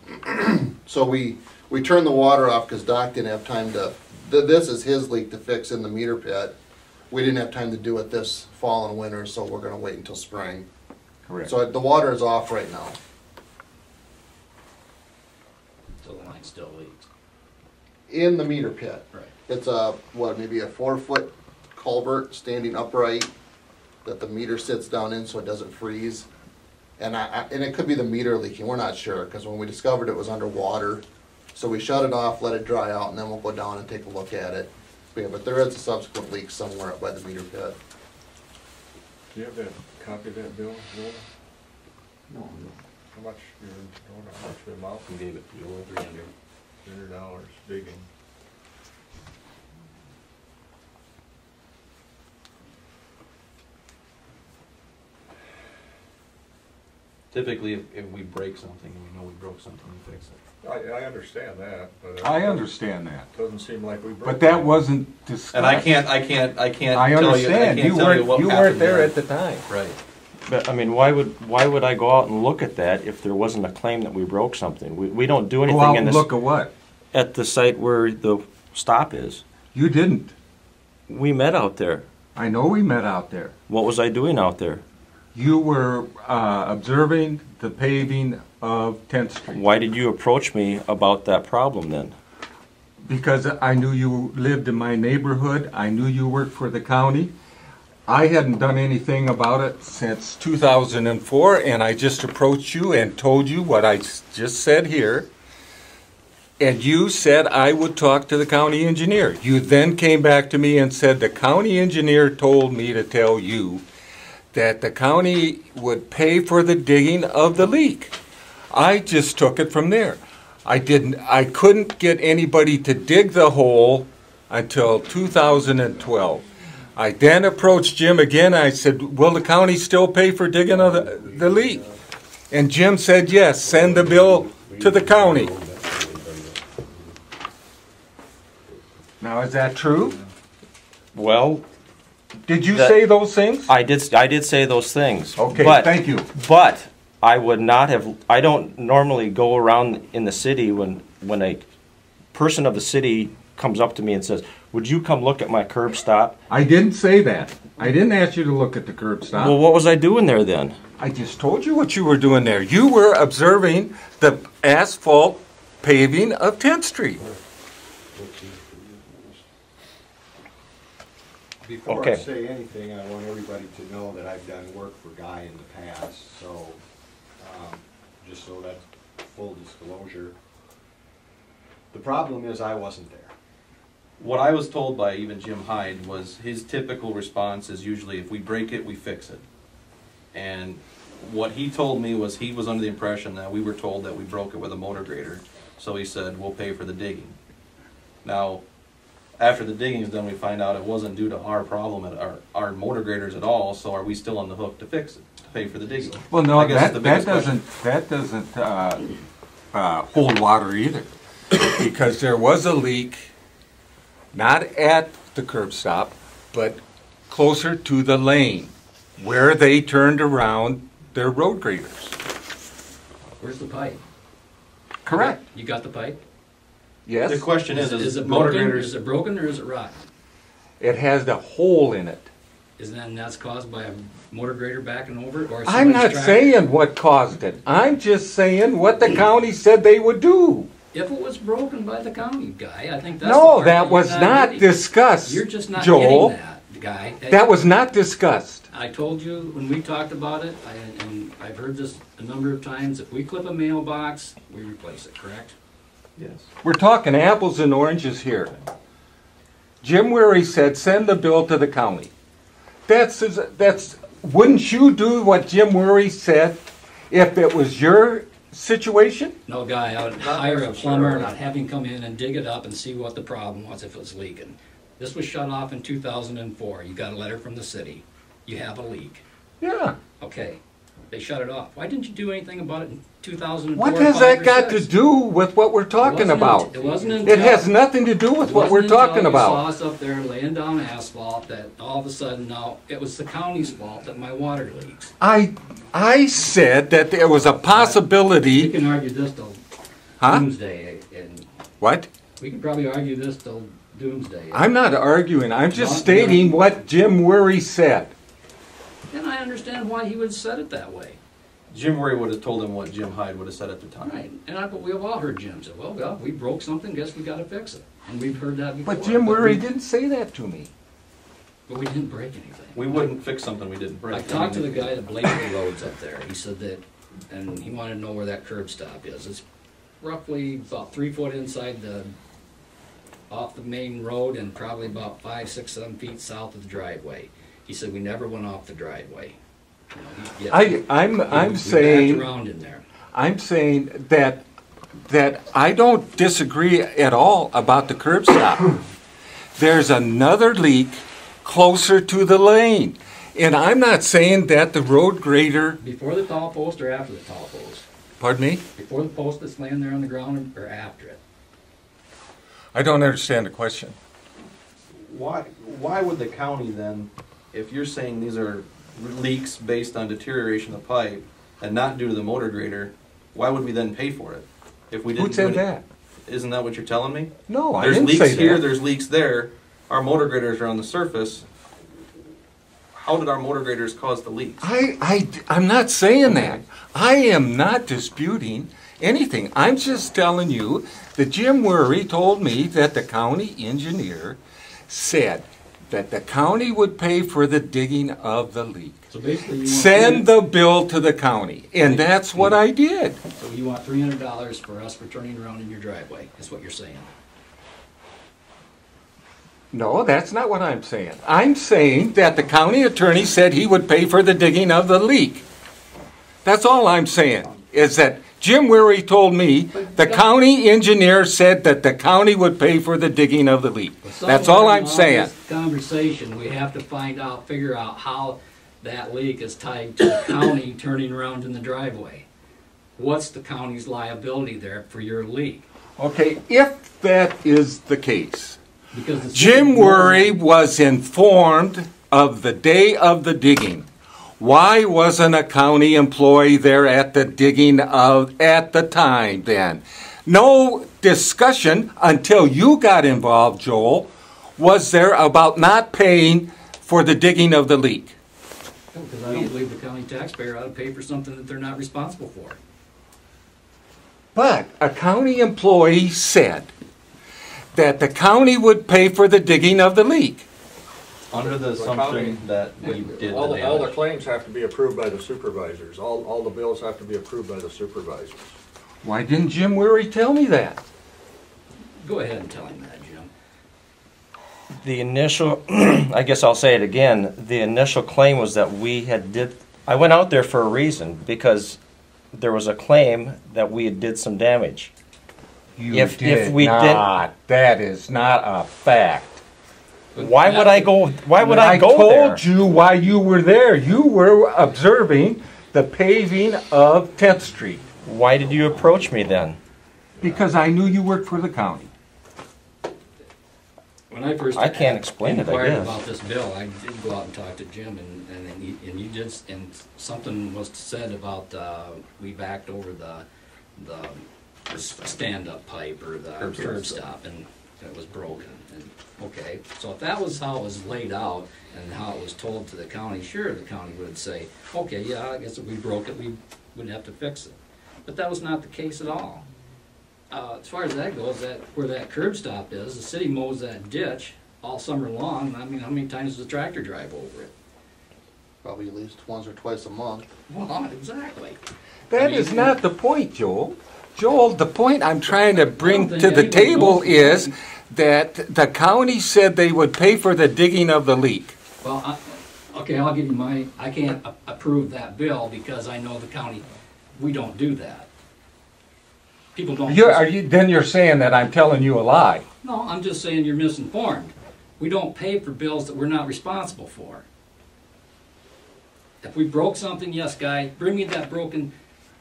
So we turned the water off because Doc didn't have time to, this is his leak to fix in the meter pit. We didn't have time to do it this fall and winter, so we're gonna wait until spring. Correct. So the water is off right now. So the line still leaks. In the meter pit. Right. It's maybe a 4-foot culvert standing upright that the meter sits down in so it doesn't freeze. And and it could be the meter leaking, we're not sure, because when we discovered it was underwater. So we shut it off, let it dry out, and then we'll go down and take a look at it. But there is a subsequent leak somewhere up by the meter pit. Do you have that copy of that bill, Will? No. How much, how much the amount? We gave it to you, 300. $100 digging. Typically, if we break something, and we know we broke something, we fix it. I understand that, but. I understand that. Doesn't seem like we broke. But that wasn't discussed. And I can't I tell you, I understand. can't tell you what You happened weren't there there. at the time. Right. But, I mean, why would I go out and look at that if there wasn't a claim that we broke something? We don't do Go anything out in and this, look at what? at the site where the stop is. You didn't. We met out there. I know we met out there. What was I doing out there? You were observing the paving of 10th Street. Why did you approach me about that problem then? Because I knew you lived in my neighborhood. I knew you worked for the county. I hadn't done anything about it since 2004, and I just approached you and told you what I just said here. And you said I would talk to the county engineer. You then came back to me and said the county engineer told me to tell you that the county would pay for the digging of the leak. I just took it from there. I couldn't get anybody to dig the hole until 2012. I then approached Jim again. I said, will the county still pay for digging of the leak? And Jim said, yes, send the bill to the county. Now, is that true? Well, Did you That- say those things? I did say those things. Okay, but, thank you. But I would not have. I don't normally go around in the city when a person of the city comes up to me and says, "Would you come look at my curb stop?" I didn't say that. I didn't ask you to look at the curb stop. Well, what was I doing there then? I just told you what you were doing there. You were observing the asphalt paving of 10th Street. Before Okay. I say anything, I want everybody to know that I've done work for Guy in the past, so, just so that's full disclosure. The problem is I wasn't there. What I was told by even Jim Hyde was his typical response is usually if we break it, we fix it. And what he told me was he was under the impression that we were told that we broke it with a motor grader. So he said, we'll pay for the digging. Now, after the digging is done, we find out it wasn't due to our problem at our motor graders at all, so are we still on the hook to fix it, to pay for the digging? Well, no, I guess that the biggest doesn't hold water either, because there was a leak, not at the curb stop, but closer to the lane, where they turned around their road graders. Where's the pipe? Correct. You got the pipe? Yes. The question is it motor broken? graders, Is it broken or is it rotten? It has the hole in it. Isn't that's caused by a motor grader backing over it, or I'm not somebody's tractor? saying what caused it. I'm just saying what the county said they would do. If it was broken by the county guy, I think that's the No, part that you're was not getting. discussed, You're just not Joel. getting that, guy. That was not discussed. I told you when we talked about it, and I've heard this a number of times, if we clip a mailbox, we replace it, correct? yes. We're talking apples and oranges here. Jim Weary said, send the bill to the county. Wouldn't you do what Jim Weary said if it was your situation? No, guy, I would hire a plumber and I'd have him come in and dig it up and see what the problem was if it was leaking. This was shut off in 2004. You got a letter from the city. You have a leak. Yeah. Okay. They shut it off. Why didn't you do anything about it in 2004? What has 5, that or got to 6? do with what we're talking about? It wasn't until... It has nothing to do with what we're talking You saw about. us up there laying down asphalt that all of a sudden now it was the county's fault that my water leaks. I said that there was a We possibility. can argue this till Huh? doomsday, and What? we can probably argue this till doomsday. I'm not arguing. I'm just No, stating no. what Jim Weary said. And I understand why he would have said it that way. Jim Worry would have told him what Jim Hyde would have said at the time. Right, but we've all heard Jim say, well, we broke something, guess we gotta fix it. And we've heard that before. But Jim we- Weary didn't say that to me. But we didn't break anything. We wouldn't fix something we didn't break. I talked to the guy that bladed the roads up there. He said that, and he wanted to know where that curb stop is. It's roughly about 3 foot inside off the main road and probably about 5, 6, 7 feet south of the driveway. He said we never went off the driveway. You know, I'm we backed saying around in there. I'm saying that I don't disagree at all about the curb stop. There's another leak closer to the lane. And I'm not saying that the road grader, Before the tall post or after the tall post? pardon me? Before the post that's laying there on the ground or after it? I don't understand the question. Why would the county then, if you're saying these are leaks based on deterioration of pipe and not due to the motor grader, why would we then pay for it? If we didn't Who said do any- that? Isn't that what you're telling me? No, I There's didn't leaks say here, that. there's leaks there. Our motor graders are on the surface. How did our motor graders cause the leaks? I'm not saying that. I am not disputing anything. I'm just telling you that Jim Worry told me that the county engineer said that the county would pay for the digging of the leak. So basically, you Send the bill to the county, and that's what I did. So you want $300 for us for turning around in your driveway, is what you're saying? No, that's not what I'm saying. I'm saying that the county attorney said he would pay for the digging of the leak. That's all I'm saying, is that Jim Weary told me the county engineer said that the county would pay for the digging of the leak. That's all I'm saying. In this conversation, we have to figure out how that leak is tied to the county turning around in the driveway. What's the county's liability there for your leak? Okay, if that is the case, Because the Jim Worry was informed of the day of the digging. Why wasn't a county employee there at the digging at the time then? No discussion until you got involved, Joel, was there about not paying for the digging of the leak. Because I don't believe the county taxpayer ought to pay for something that they're not responsible for. But a county employee said that the county would pay for the digging of the leak. Under the assumption that we did All the the damage. claims have to be approved by the supervisors. All the bills have to be approved by the supervisors. Why didn't Jim Weary tell me that? Go ahead and tell him that, Jim. The initial, I guess I'll say it again, the initial claim was that I went out there for a reason, because there was a claim that we did some damage. If we didn't- That is not a fact. Why would I go there? I told you why you were there. You were observing the paving of 10th Street. Why did you approach me then? Because I knew you worked for the county. When I first I can't explain it, I inquired guess. about this bill, I did go out and talk to Jim, and you did, and something was said about we backed over the stand-up pipe or the curb stop, and it was broken. And okay, so if that was how it was laid out and how it was told to the county, sure, the county would say, okay, yeah, I guess if we broke it, we wouldn't have to fix it. But that was not the case at all. As far as that goes, where that curb stop is, the city mows that ditch all summer long. I mean, how many times does a tractor drive over it? Probably at least once or twice a month. Well, exactly. That is not the point, Joel. Joel, the point I'm trying to bring think to the anybody table knows the is point. that the county said they would pay for the digging of the leak. Well, okay, I'll give you I can't approve that bill because I know the county, we don't do that. People don't. Then you're saying that I'm telling you a lie. No, I'm just saying you're misinformed. We don't pay for bills that we're not responsible for. If we broke something, yes, guy, bring me that broken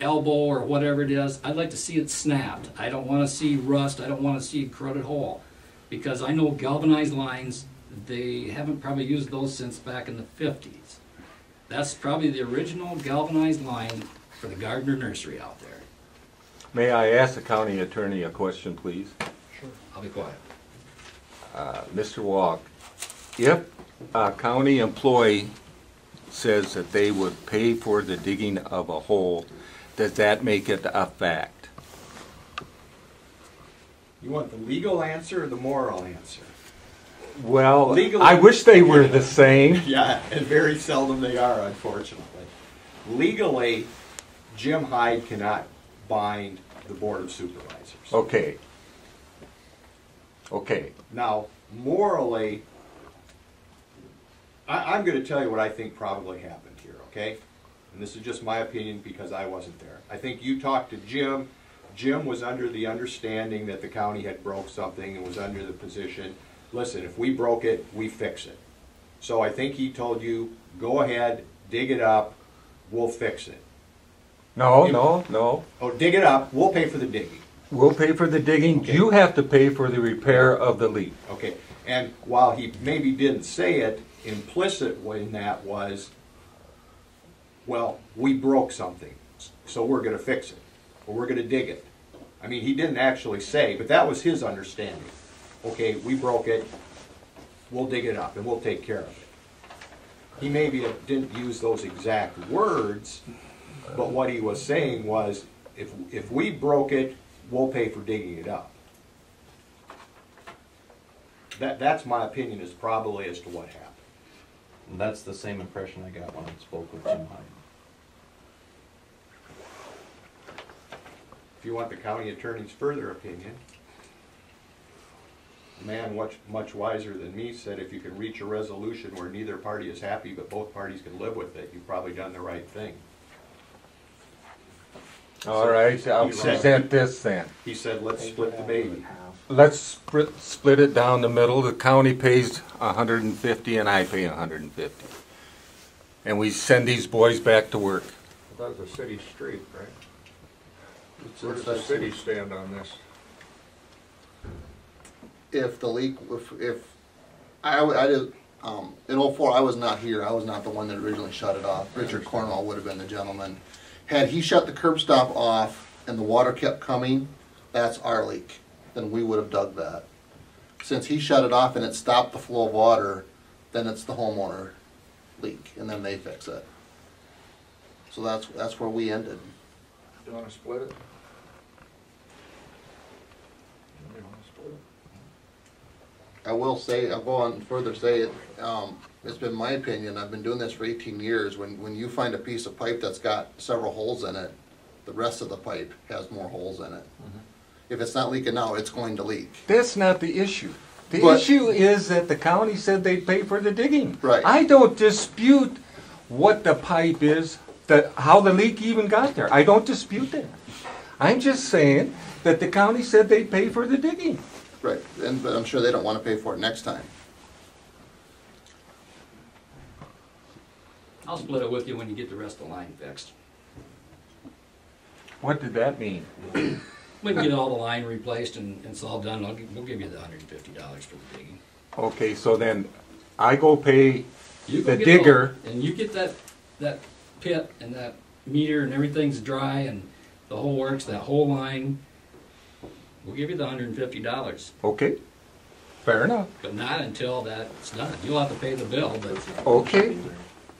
elbow or whatever it is. I'd like to see it snapped. I don't want to see rust. I don't want to see a corroded hole. Because I know galvanized lines, they haven't probably used those since back in the 50s. That's probably the original galvanized line for the Gardner Nursery out there. May I ask the county attorney a question, please? Sure. I'll be quiet. Mr. Walk, if a county employee says that they would pay for the digging of a hole, does that make it a fact? You want the legal answer or the moral answer? Well, Legally- I wish they were the same. Yeah, and very seldom they are, unfortunately. Legally, Jim Hyde cannot bind the Board of Supervisors. Okay. Okay. Now, morally, I'm going to tell you what I think probably happened here, okay? And this is just my opinion because I wasn't there. I think you talked to Jim. Jim was under the understanding that the county had broke something and was under the position, listen, if we broke it, we fix it. So I think he told you, go ahead, dig it up, we'll fix it. No. Oh, dig it up, we'll pay for the digging. We'll pay for the digging. Okay. You have to pay for the repair of the leak. Okay, and while he maybe didn't say it, implicit in that was, well, we broke something, so we're gonna fix it, or we're gonna dig it. I mean, he didn't actually say, but that was his understanding. Okay, we broke it, we'll dig it up, and we'll take care of it. He maybe didn't use those exact words, but what he was saying was, if we broke it, we'll pay for digging it up. That's my opinion, is probably as to what happened. And that's the same impression I got when I spoke with Jim Hyde. If you want the county attorney's further opinion, a man much wiser than me said, if you can reach a resolution where neither party is happy but both parties can live with it, you've probably done the right thing. All right, I'll present this then. He said, let's split the baby. Let's split it down the middle. The county pays $150 and I pay $150. And we send these boys back to work. That was a city street, right? Where does It's the city stand on this? If the leak, if, I did, in '04, I was not here, I was not the one that originally shut it off. Richard Cornwall would have been the gentleman. Had he shut the curb stop off and the water kept coming, that's our leak, then we would have dug that. Since he shut it off and it stopped the flow of water, then it's the homeowner leak, and then they fix it. So that's where we ended. Do you want to split it? You want to split it? I will say, I'll go on and further say it, it's been my opinion, I've been doing this for 18 years, when you find a piece of pipe that's got several holes in it, the rest of the pipe has more holes in it. If it's not leaking now, it's going to leak. That's not the issue. The But- issue is that the county said they'd pay for the digging. Right. I don't dispute what the pipe is, how the leak even got there. I don't dispute that. I'm just saying that the county said they'd pay for the digging. Right, but I'm sure they don't want to pay for it next time. I'll split it with you when you get the rest of the line fixed. What did that mean? We can get all the line replaced and it's all done, we'll give you the $150 for the digging. Okay, so then I go pay You go the get digger. And you get that pit and that meter and everything's dry and the whole works, that whole line, we'll give you the $150. Okay, fair enough. But not until that's done. You'll have to pay the bill, but. Okay,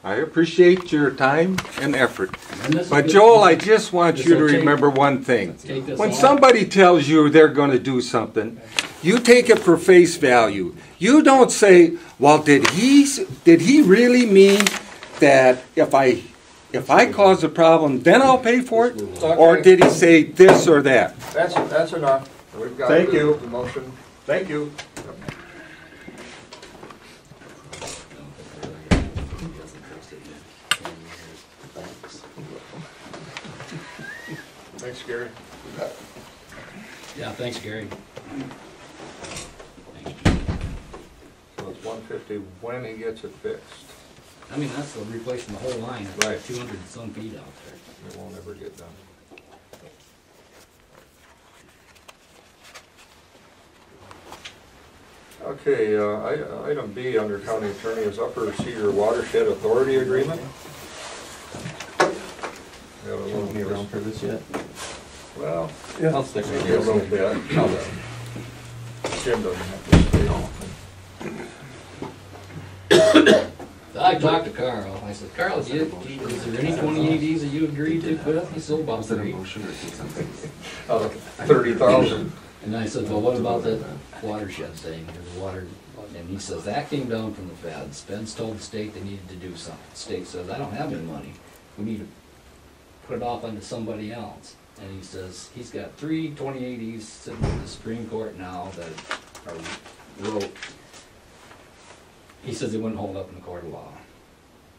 I appreciate your time and effort. And this is But good- Joel, I just want you to This'll take- remember one thing. take this When off. somebody tells you they're going to do something, you take it for face value. You don't say, well, did he really mean that if I cause a problem, then I'll pay for it? Or did he say this or that? That's enough. We've got Thank you. the motion. Thank you. Thanks, Gary. Yeah, thanks, Gary. So it's $150 when he gets it fixed. I mean, that's replacing the whole line. It's Right. 200 and some feet out there. It won't ever get done. Okay, item B under county attorney is Upper Cedar Watershed Authority Agreement. We have a little Be around for this yet? Well, I'll stick with maybe a little you. bit. Jim doesn't have to stay on. I talked to Carl. I said, Carl, is there any 28Es that you agreed to with? He said, about 3. Out of 30,000. And I said, well, what about the watershed thing, the water? And he says, that came down from the feds. Feds told the state they needed to do something. The state says, I don't have any money. We need to put it off onto somebody else. And he says, he's got 3 28Es sitting in the Supreme Court now that are wrote. He says they wouldn't hold up in the court of law.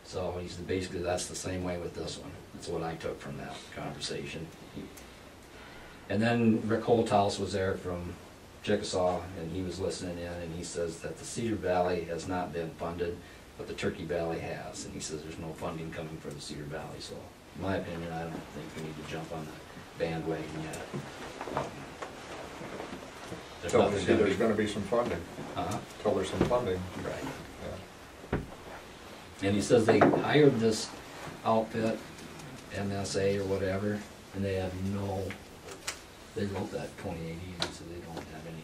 So he said, basically, that's the same way with this one. That's what I took from that conversation. And then Rick Holthouse was there from Chickasaw, and he was listening in, and he says that the Cedar Valley has not been funded. what the Turkey Valley has, and he says there's no funding coming from the Cedar Valley, so in my opinion, I don't think we need to jump on the bandwagon yet. There's Till we nothing see gonna there's be- gonna be some funding, till there's some funding. Right. Yeah. And he says they hired this outfit, MSA or whatever, and they have no, they wrote that 2080, and he said they don't have any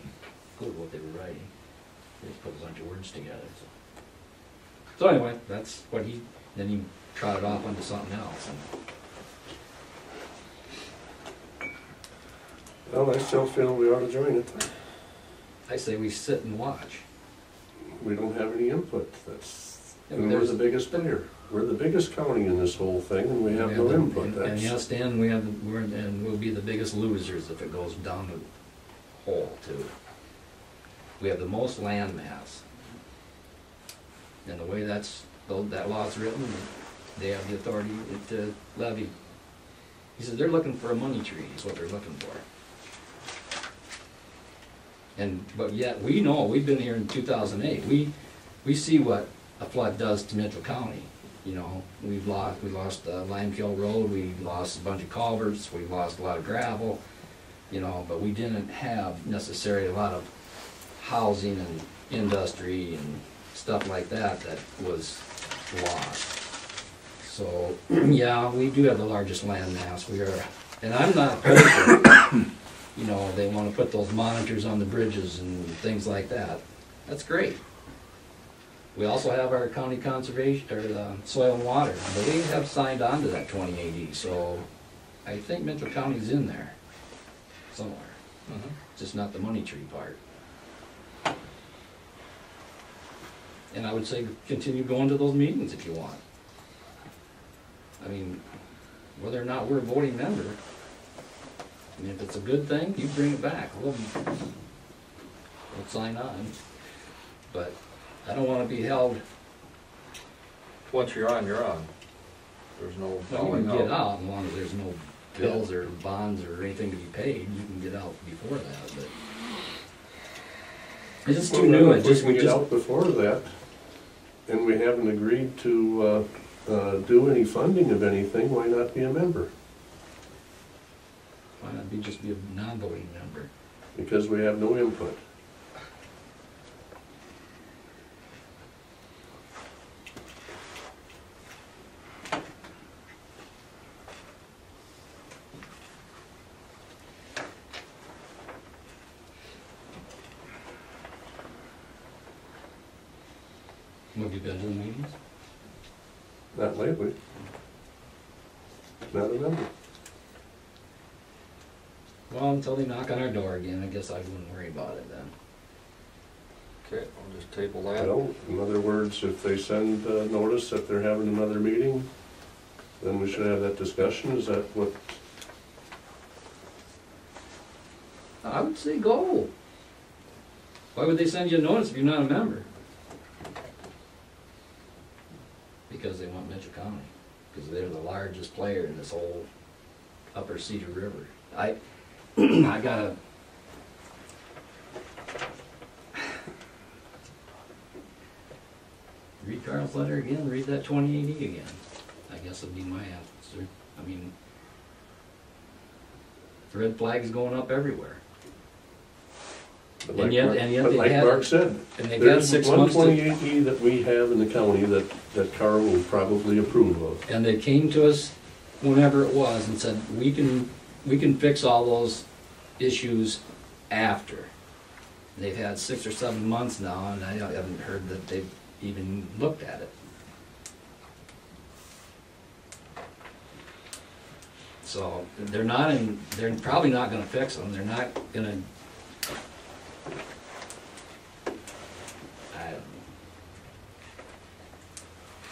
clue what they were writing. They just put a bunch of words together, so. So anyway, that's what then he trotted off onto something else. Well, I still feel we ought to join it. I say we sit and watch. We don't have any input, Yeah, and but we're the biggest player. We're the biggest county in this whole thing, and we have no input. And yes, Dan, and we'll be the biggest losers if it goes down the hole too. We have the most land mass. And the way that law's written, they have the authority to levy. He said they're looking for a money tree, is what they're looking for. But yet, we know, we've been here in 2008, we see what a flood does to Mitchell County. You know, we lost Limekiln Road, we lost a bunch of culverts, we lost a lot of gravel, you know, but we didn't have necessarily a lot of housing and industry and stuff like that was lost. So, yeah, we do have the largest land mass. We are, and I'm not opposed to it. You know, they want to put those monitors on the bridges and things like that. That's great. We also have our county conservation, or soil and water. They have signed on to that 2080, so I think Mitchell County's in there somewhere. Just not the money tree part. And I would say continue going to those meetings if you want. I mean, whether or not we're a voting member, I mean, if it's a good thing, you bring it back. We'll sign on. But I don't want to be held. Once you're on, you're on. There's no Well, you falling can get out. out as long as there's no bills or bonds or anything to be paid. You can get out before that, but it's just too new. If we can get out before that, and we haven't agreed to do any funding of anything, why not be a member? Why not just be a non-voting member? Because we have no input. Have you been to the meetings? Not lately. Not a member. Well, until they knock on our door again, I guess I wouldn't worry about it then. Okay, I'll just table that. Well, in other words, if they send notice that they're having another meeting, then we should have that discussion. Is that what? I would say go. Why would they send you a notice if you're not a member? Because they want Mitchell County, because they're the largest player in this whole upper Cedar River. I gotta, read Carl's letter again, read that 2080 again. I guess would be my answer. I mean, the red flag's going up everywhere. But And like yet- Mark- and yet but they like had- Mark said, And they've got there's 6 months to, 128E that we have in the county that Carl will probably approve of. and they came to us whenever it was and said, we can fix all those issues after. They've had 6 or 7 months now, and I haven't heard that they've even looked at it. So they're probably not gonna fix them. They're not gonna, I don't know.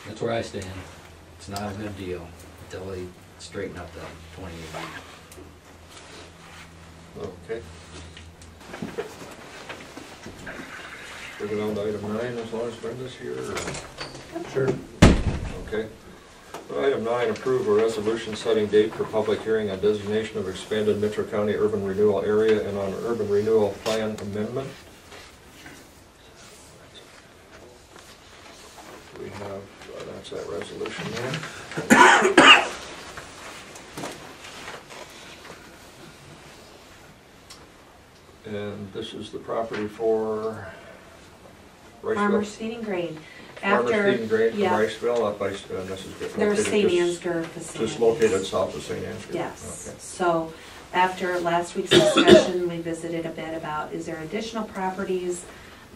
That's where I stand. It's not a good deal until they straighten up that 2080. Okay. Bring it on to item 9 as long as Brenda's here, or? Sure. Okay. Item 9, approve a resolution setting date for public hearing on designation of expanded Mitchell County urban renewal area and on urban renewal plan amendment. We resolution there. And this is the property for Farmer's Riceville. Feed and Grain. Farmer's After, Feed and Grain from yeah. Riceville, up by, this is There's located St. just- Ansgar facility. Just located south of St. Ansgar. Yes, Okay. so after last week's discussion, we visited a bit about, is there additional properties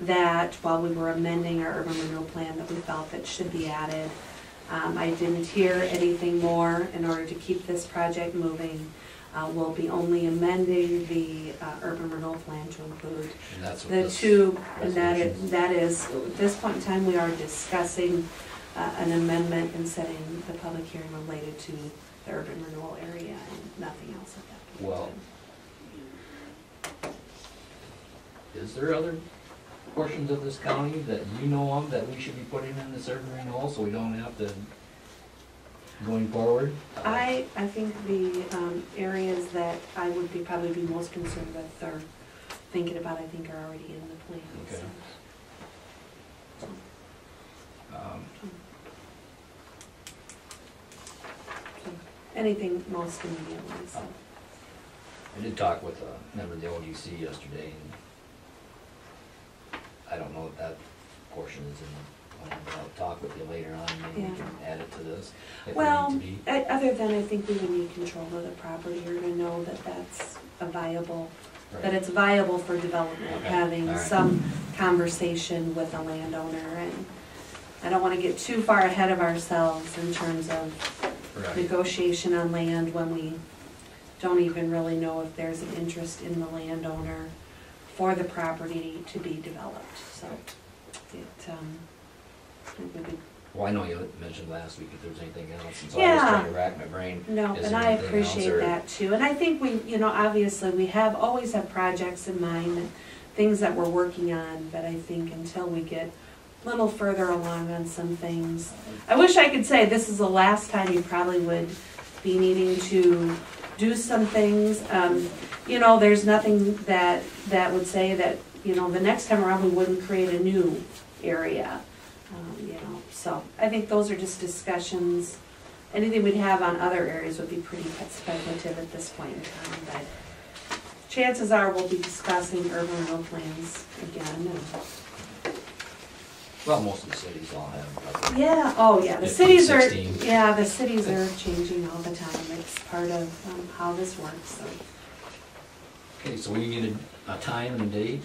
that, while we were amending our urban renewal plan, that we felt that should be added. I didn't hear anything more. In order to keep this project moving, we'll be only amending the urban renewal plan to include And that's what the this two, and resolution- that is, at this point in time, we are discussing an amendment and setting the public hearing related to the urban renewal area and nothing else at that point. Well, is there other portions of this county that you know of that we should be putting in this urban renewal, so we don't have to, going forward? I think the areas that I would be probably be most concerned with or thinking about, I think are already in the plan. Okay. so. So, anything most immediately, so. I did talk with a member of the ODC yesterday, and I don't know if that portion is in the plan, but I'll talk with you later on, maybe we Yeah. can add it to this, if Well, we need to be. other than I think we would need control of the property, or to know that that's a viable, that Right. it's viable for development, Okay, having all right. some conversation with a landowner. And I don't wanna get too far ahead of ourselves in terms of Right. negotiation on land when we don't even really know if there's an interest in the landowner for the property to be developed, so it would be. Well, I know you mentioned last week if there was anything else, and so I was Yeah. trying to rack my brain. No, Is and there I anything else, appreciate or- that too, and I think we, obviously, we have, always have projects in mind, and things that we're working on, but I think until we get a little further along on some things, I wish I could say this is the last time you probably would be needing to do some things. There's nothing that would say that, the next time around we wouldn't create a new area. So I think those are just discussions. Anything we'd have on other areas would be pretty speculative at this point in time, but chances are we'll be discussing urban renewal plans again. Well, most of the cities all have. The 15, cities are, 16. the cities are changing all the time. It's part of how this works, so. Okay, so we need a time and a date.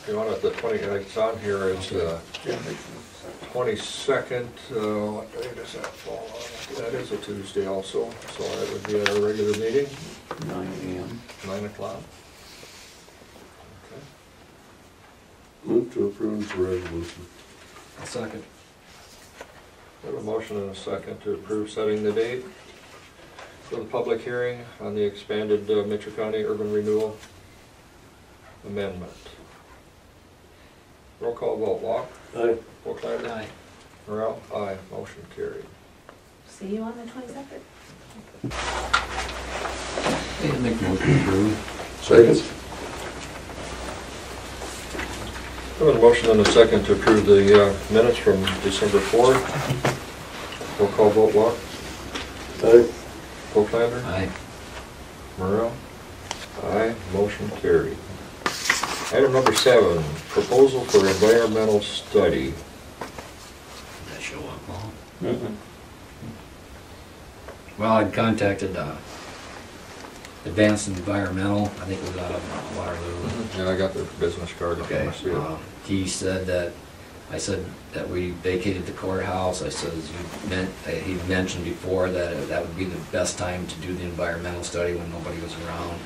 You want it the 20, it's on here, it's 22nd, what day does that fall on? That is a Tuesday also, so that would be at our regular meeting, 9 AM. 9 o'clock. Okay. Move to approve the resolution. A second. We have a motion and a second to approve setting the date for the public hearing on the expanded Mitchell County Urban Renewal Amendment. Roll call vote, Walk, Aye. Volkleider, Aye. Morel, aye, motion carried. See you on the 22nd. Okay, make a motion to approve. Second. We have a motion and a second to approve the minutes from December 4th. Roll call vote, Walk, Aye. Volkleider, Aye. Morel, aye, motion carried. Item number 7, proposal for environmental study. Did that show up, Paul? Mm-mm. Well, I'd contacted Advanced Environmental, I think it was out of Waterloo. Yeah, I got the business card. if you Okay, wanna see it. he said that, I said that we vacated the courthouse, I said, he mentioned before that that would be the best time to do the environmental study when nobody was around.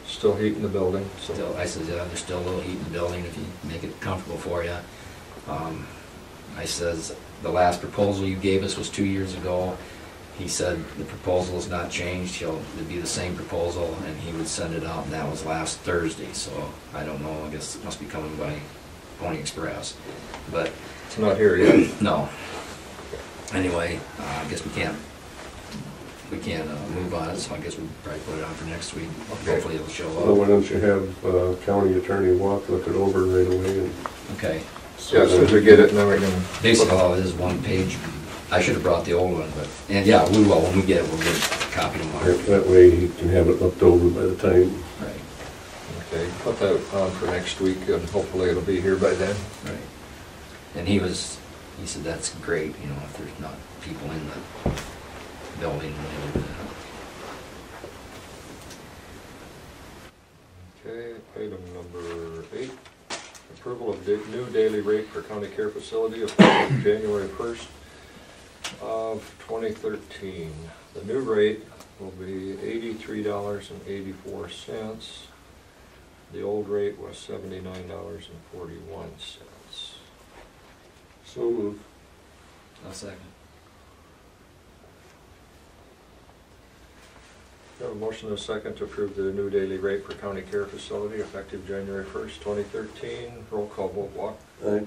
Still heating the building, so. Still, I said, yeah, there's still a little heat in the building if you make it comfortable for you. I says, the last proposal you gave us was 2 years ago. He said the proposal has not changed, it'd be the same proposal, and he would send it out, and that was last Thursday, so I don't know, I guess it must be coming by Pony Express, but It's not here yet. no. Anyway, I guess we can't move on it, so I guess we'll probably put it on for next week. Okay. Hopefully it'll show Well, why up. don't you have county attorney Walk look it over right away and Okay, Yeah, as soon as we get it, and then we can. Basically, all it is one page. I should have brought the old one, but, and yeah, we will, when we get it, we'll get a copy tomorrow. That way he can have it looked over by the time. Right, Okay, put that on for next week, and hopefully it'll be here by then. right. And he said that's great, you know, if there's not people in the building when they do that. Okay, item number 8, approval of new daily rate for county care facility effective January 1st of 2013. The new rate will be $83.84. The old rate was $79.41. So move. I'll second. We have a motion and a second to approve the new daily rate for county care facility effective January 1st, 2013. Roll call vote, Walk. Aye.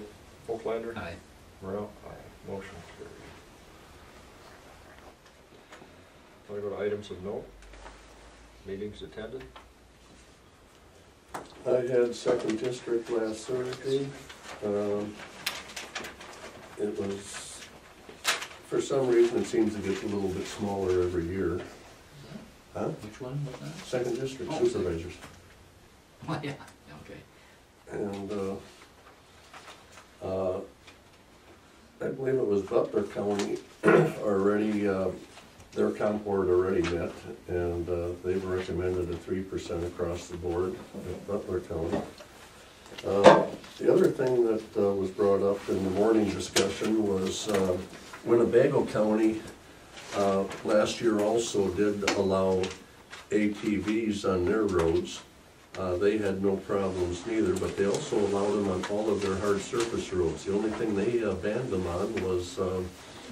Volklander. Aye. Morel. Aye. Motion carried. Want to go to items of note? Meetings attended? I had second district last Thursday. It was, for some reason, it seems to get a little bit smaller every year. Huh? Which one was that? Second district Oh, supervisors. Oh, yeah, okay. And, I believe it was Butler County already, their comp board already met, and, they've recommended a 3% across the board at Butler County. The other thing that, was brought up in the morning discussion was, Winnebago County, last year also did allow ATVs on their roads. They had no problems neither, but they also allowed them on all of their hard surface roads. The only thing they banned them on was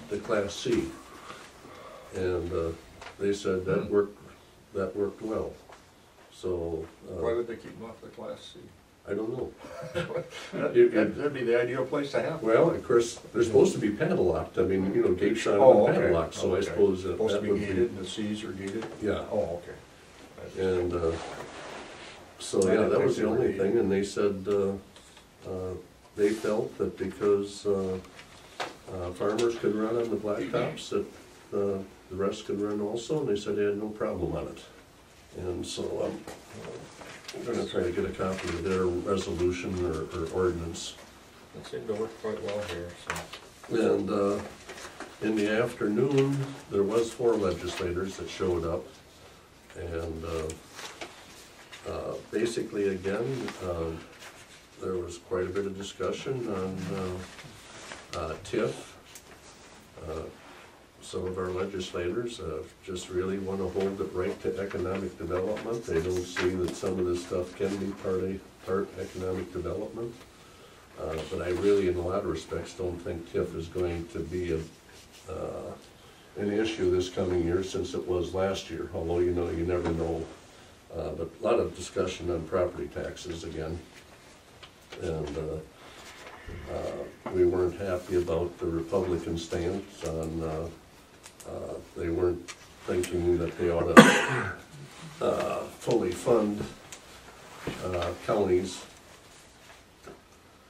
the Class C. And they said that worked well. So. Why would they keep them off the Class C? I don't know. That'd be the ideal place to have. Well, of course, they're supposed to be padlocked. I mean, you know, gate shot Oh, and okay. padlocked, so I Okay. suppose that Supposed to be would gated, the Cs are gated? Yeah. Oh, okay. And, so, yeah, that was the only thing, and they said, they felt that because, farmers could run on the blacktops, that, the rest could run also, and they said they had no problem on it. And so, I'm gonna try to get a copy of their resolution or ordinance. It seemed to work quite well here, so. And, in the afternoon, there was 4 legislators that showed up, and, basically, again, there was quite a bit of discussion on TIF. Some of our legislators just really want to hold it right to economic development. They don't see that some of this stuff can be part economic development. But I really, in a lot of respects, don't think TIF is going to be an issue this coming year, since it was last year, although you know, you never know. But a lot of discussion on property taxes again. And we weren't happy about the Republican stance on, they weren't thinking that they ought to fully fund counties,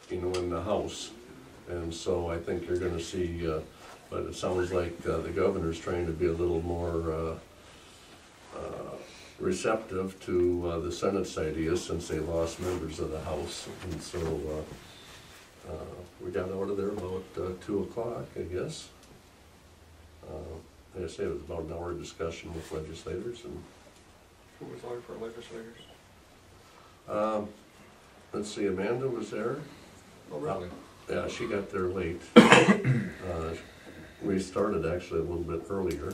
you know, in the House. And so I think you're gonna see, but it sounds like the governor's trying to be a little more receptive to the Senate's ideas, since they lost members of the House. And so we got out of there about 2 o'clock, I guess. Like I say, it was about an hour discussion with legislators. And Who was on for legislators? let's see, Amanda was there. Oh, really? Yeah, she got there late. We started actually a little bit earlier.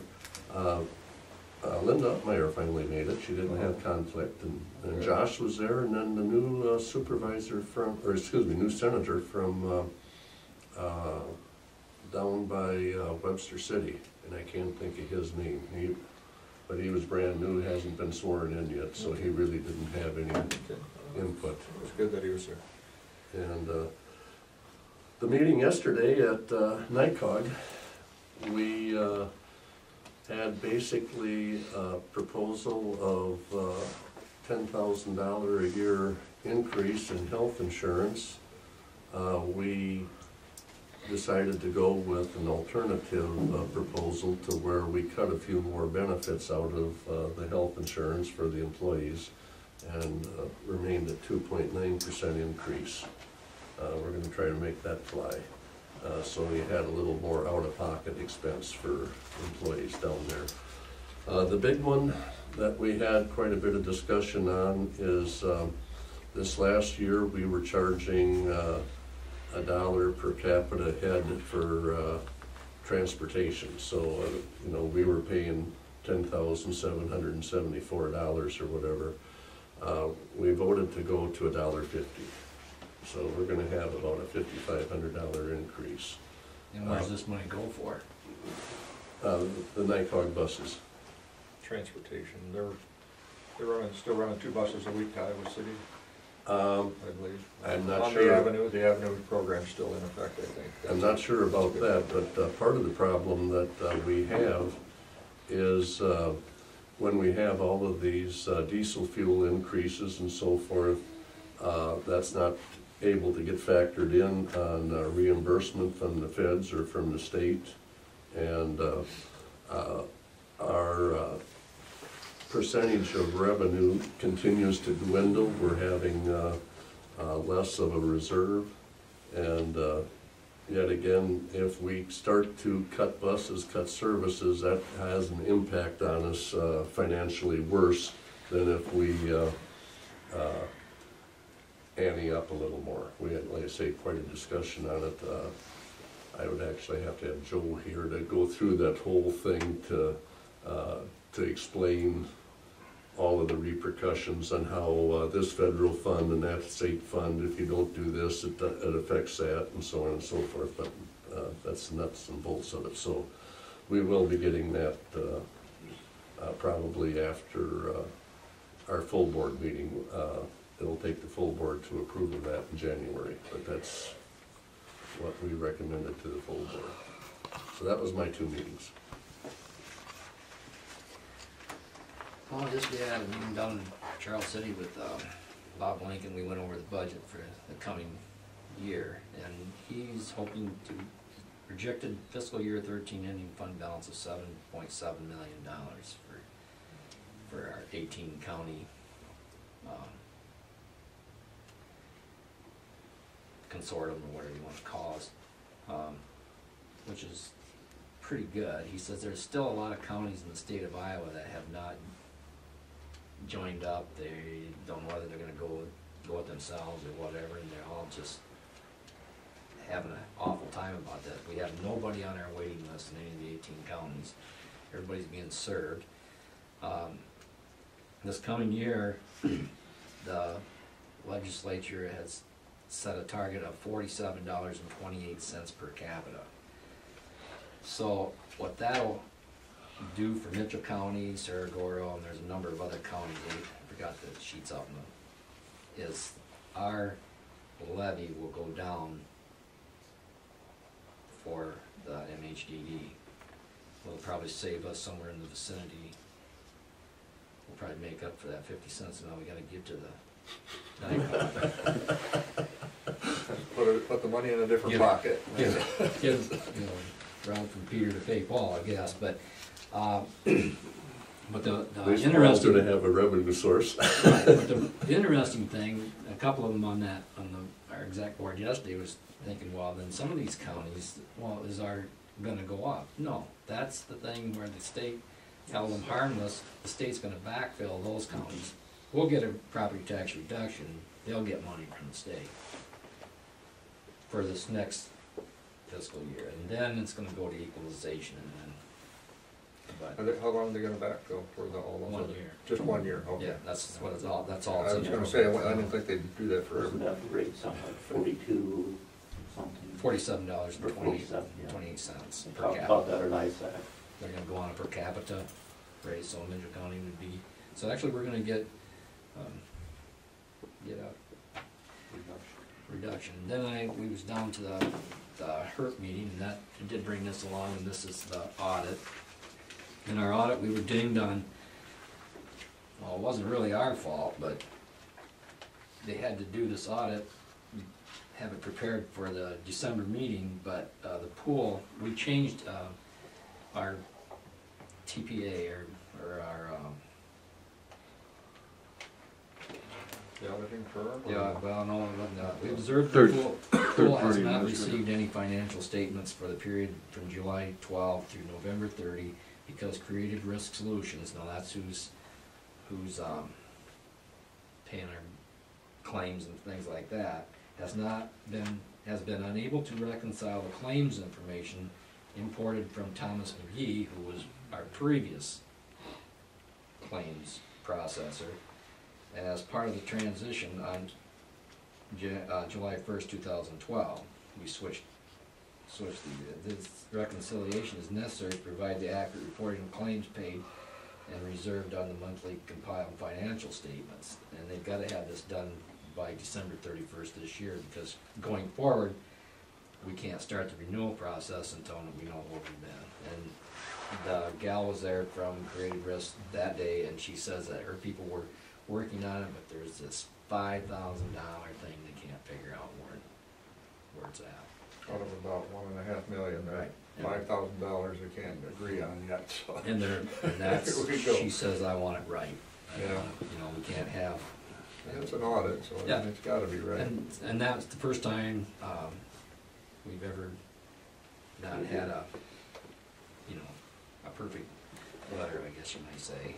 Linda Upmeyer finally made it. She didn't have conflict, and Josh was there, and then the new supervisor from, or excuse me, new senator from down by Webster City, and I can't think of his name. But he was brand new, hasn't been sworn in yet, so he really didn't have any input. It was good that he was there. And the meeting yesterday at NICOG, we had basically a proposal of $10,000 a year increase in health insurance we decided to go with an alternative proposal to where we cut a few more benefits out of the health insurance for the employees and remained at 2.9% increase. We're gonna try to make that fly. So we had a little more out-of-pocket expense for employees down there. The big one that we had quite a bit of discussion on is this last year we were charging $1 per capita head for transportation. So, you know, we were paying $10,774 or whatever. We voted to go to $1.50. So we're gonna have about a $5,500 increase. And where's this money go for? The Nycog buses. Transportation, they're still running 2 buses a week to Iowa City, I believe. I'm not On sure. the Avenue program's still in effect, I think. I'm not sure about that, but part of the problem that we have is when we have all of these diesel fuel increases and so forth, that's not able to get factored in on reimbursement from the feds or from the state. And our percentage of revenue continues to dwindle. We're having less of a reserve. And yet again, if we start to cut buses, cut services, that has an impact on us financially worse than if we ante up a little more. We had, like I say, quite a discussion on it. I would actually have to have Joe here to go through that whole thing to explain all of the repercussions on how this federal fund and that state fund, if you don't do this, it affects that, and so on and so forth. But that's the nuts and bolts of it. So we will be getting that probably after our full board meeting. It'll take the full board to approve of that in January, but that's what we recommended to the full board. So that was my 2 meetings. Well, just, yeah, we went down in Charles City with Bob Lincoln. We went over the budget for the coming year, and he's hoping to projected fiscal year 13 ending fund balance of $7.7 million for our 18 county consortium, or whatever you want to call it, which is pretty good. He says there's still a lot of counties in the state of Iowa that have not joined up. They don't know whether they're going to go it themselves or whatever, and they're all just having an awful time about that. We have nobody on our waiting list in any of the 18 counties. Everybody's being served. This coming year, the legislature has set a target of $47.28 per capita. So what that'll do for Mitchell County, Saragoro, and there's a number of other counties, I forgot the sheets out in the, is our levy will go down for the MHDD. It'll probably save us somewhere in the vicinity. We'll probably make up for that 50 cents, and now we gotta give to the Put the money in a different pocket. Give, you know, round from Peter to pay Paul, I guess, but the interesting to have a revenue source. Right, but the interesting thing, a couple of them on our exec board yesterday was thinking, well, then some of these counties, well, is our gonna go up? No, that's the thing where the state held them harmless. The state's gonna backfill those counties. We'll get a property tax reduction. They'll get money from the state for this next fiscal year, and then it's gonna go to equalization, and then. But How long are they gonna backfill for all those? 1 year. Just 1 year, okay. yeah, that's what it's all. That's all. I was gonna say, I didn't think they'd do that forever. Wasn't that rate something like 42 something? $47 Or 47, yeah. 28 cents per Talked capita. about that at ISAC. They're gonna go on a per capita rate, so Mitchell County would be, so actually we're gonna get a reduction. Then we was down to the HERP meeting, and that did bring this along, and this is the audit. In our audit, we were dinged on, well, it wasn't really our fault, but they had to do this audit have it prepared for the December meeting, but the pool, we changed our TPA or our, The auditing firm? or- yeah, well, no, we observed the Third- pool has party not administrator. received any financial statements for the period from July 12 through November 30 because Creative Risk Solutions, now that's who's paying our claims and things like that, has been unable to reconcile the claims information imported from Thomas McGee, who was our previous claims processor. And as part of the transition on July 1st, 2012, we switched this reconciliation is necessary to provide the accurate reporting of claims paid and reserved on the monthly compiled financial statements. And they've got to have this done by December 31st this year, because going forward, we can't start the renewal process until we know what we've been. And the gal was there from Creative Risk that day, and she says that her people were working on it, but there's this $5,000 thing they can't figure out where it's at. Out of about $1.5 million, Right. $5,000 they can't agree on yet, so. And that's, Here we go. she says, I want it right. Yeah. We can't have. It's an audit, so Yeah. it's gotta be right. And that's the first time, we've ever not had a perfect letter, I guess you might say.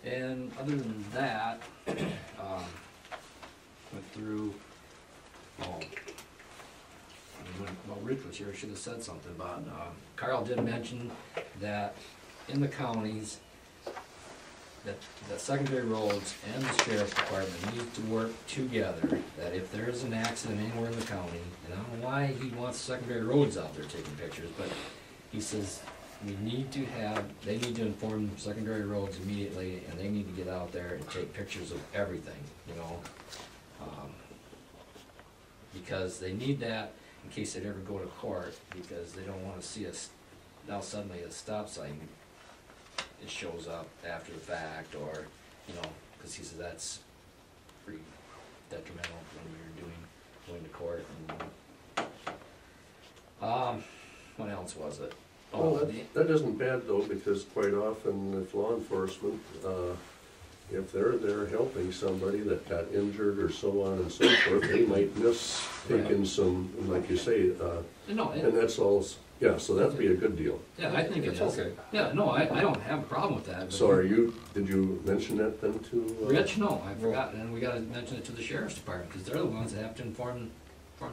And other than that, went through, well, Rich was here, I should have said something about, Carl did mention that in the counties, that secondary roads and the sheriff's department need to work together, that if there is an accident anywhere in the county, and I don't know why he wants secondary roads out there taking pictures, but he says they need to inform secondary roads immediately, and they need to get out there and take pictures of everything, because they need that in case they ever go to court, because they don't wanna see us, now suddenly a stop sign, it shows up after the fact, or, cause he says that's pretty detrimental when you're going to court. And, what else was it? Well, that isn't bad though, because quite often if law enforcement, if they're there helping somebody that got injured or so on and so forth, they might miss taking some, like you say, No, and that's all, yeah, so that'd be a good deal. yeah, I think It's it's okay. Yeah, no, I don't have a problem with that. but- So did you mention that then to? Rich, no, I forgot, and we gotta mention it to the sheriff's department, cause they're the ones that have to inform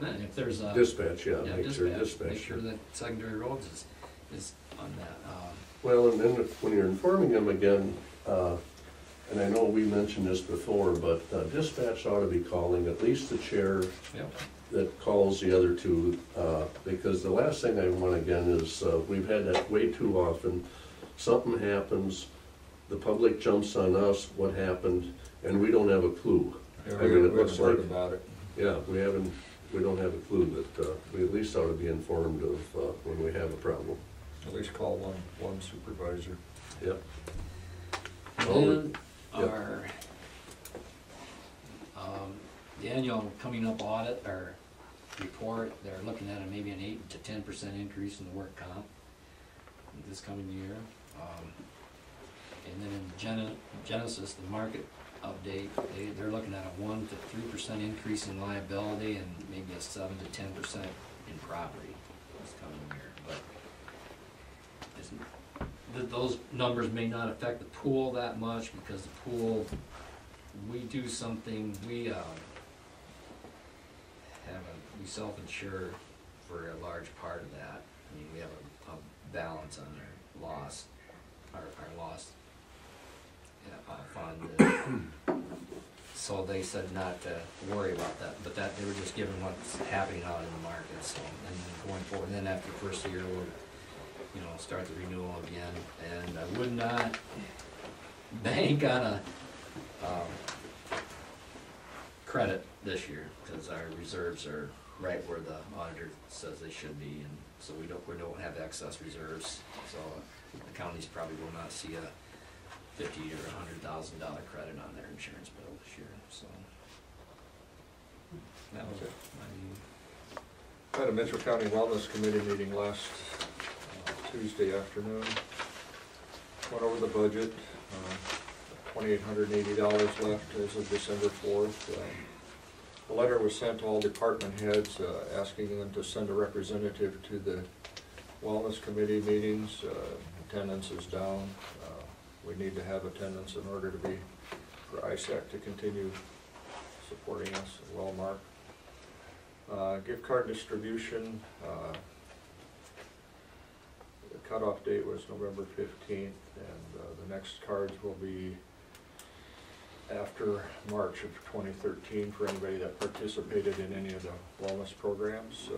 that, if there's a. Dispatch, yeah, Yeah, make sure dispatch, make dispatch. sure that secondary roads is on that, Well, and then when you're informing them again, and I know we mentioned this before, but dispatch ought to be calling at least the chair that calls the other two, because the last thing I want again is, we've had that way too often. Something happens, the public jumps on us, what happened, and we don't have a clue. Yeah, I mean, it we looks haven't heard like- about it. Yeah, we don't have a clue that, we at least ought to be informed of when we have a problem. At least call one supervisor. Yep. And Yep. our, the annual coming up audit, or report, they're looking at maybe an 8 to 10% increase in the work comp this coming year. And then in Genesis, the market update, they're looking at a 1 to 3% increase in liability and maybe a 7 to 10% in property this coming year. But those numbers may not affect the pool that much, because the pool, we do something, we self-insure for a large part of that. I mean, we have a balance on our loss, our loss fund. So they said not to worry about that, but that they were just giving what's happening out in the market. So, and then going forward, and then after the first year, we'll start the renewal again. And I would not bank on a credit this year, because our reserves are right where the auditor says they should be, and so we don't have excess reserves. So the counties probably will not see a $50,000 or $100,000 credit on their insurance bill this year. So That was Okay. my- Had a Mitchell County Wellness Committee meeting last Tuesday afternoon. Went over the budget, $2,880 left as of December 4th. A letter was sent to all department heads asking them to send a representative to the Wellness Committee meetings. Attendance is down. We need to have attendance in order to be, for ISAC to continue supporting us. Well, Mark. Gift card distribution, the cutoff date was November 15th, and the next cards will be after March of 2013 for anybody that participated in any of the wellness programs.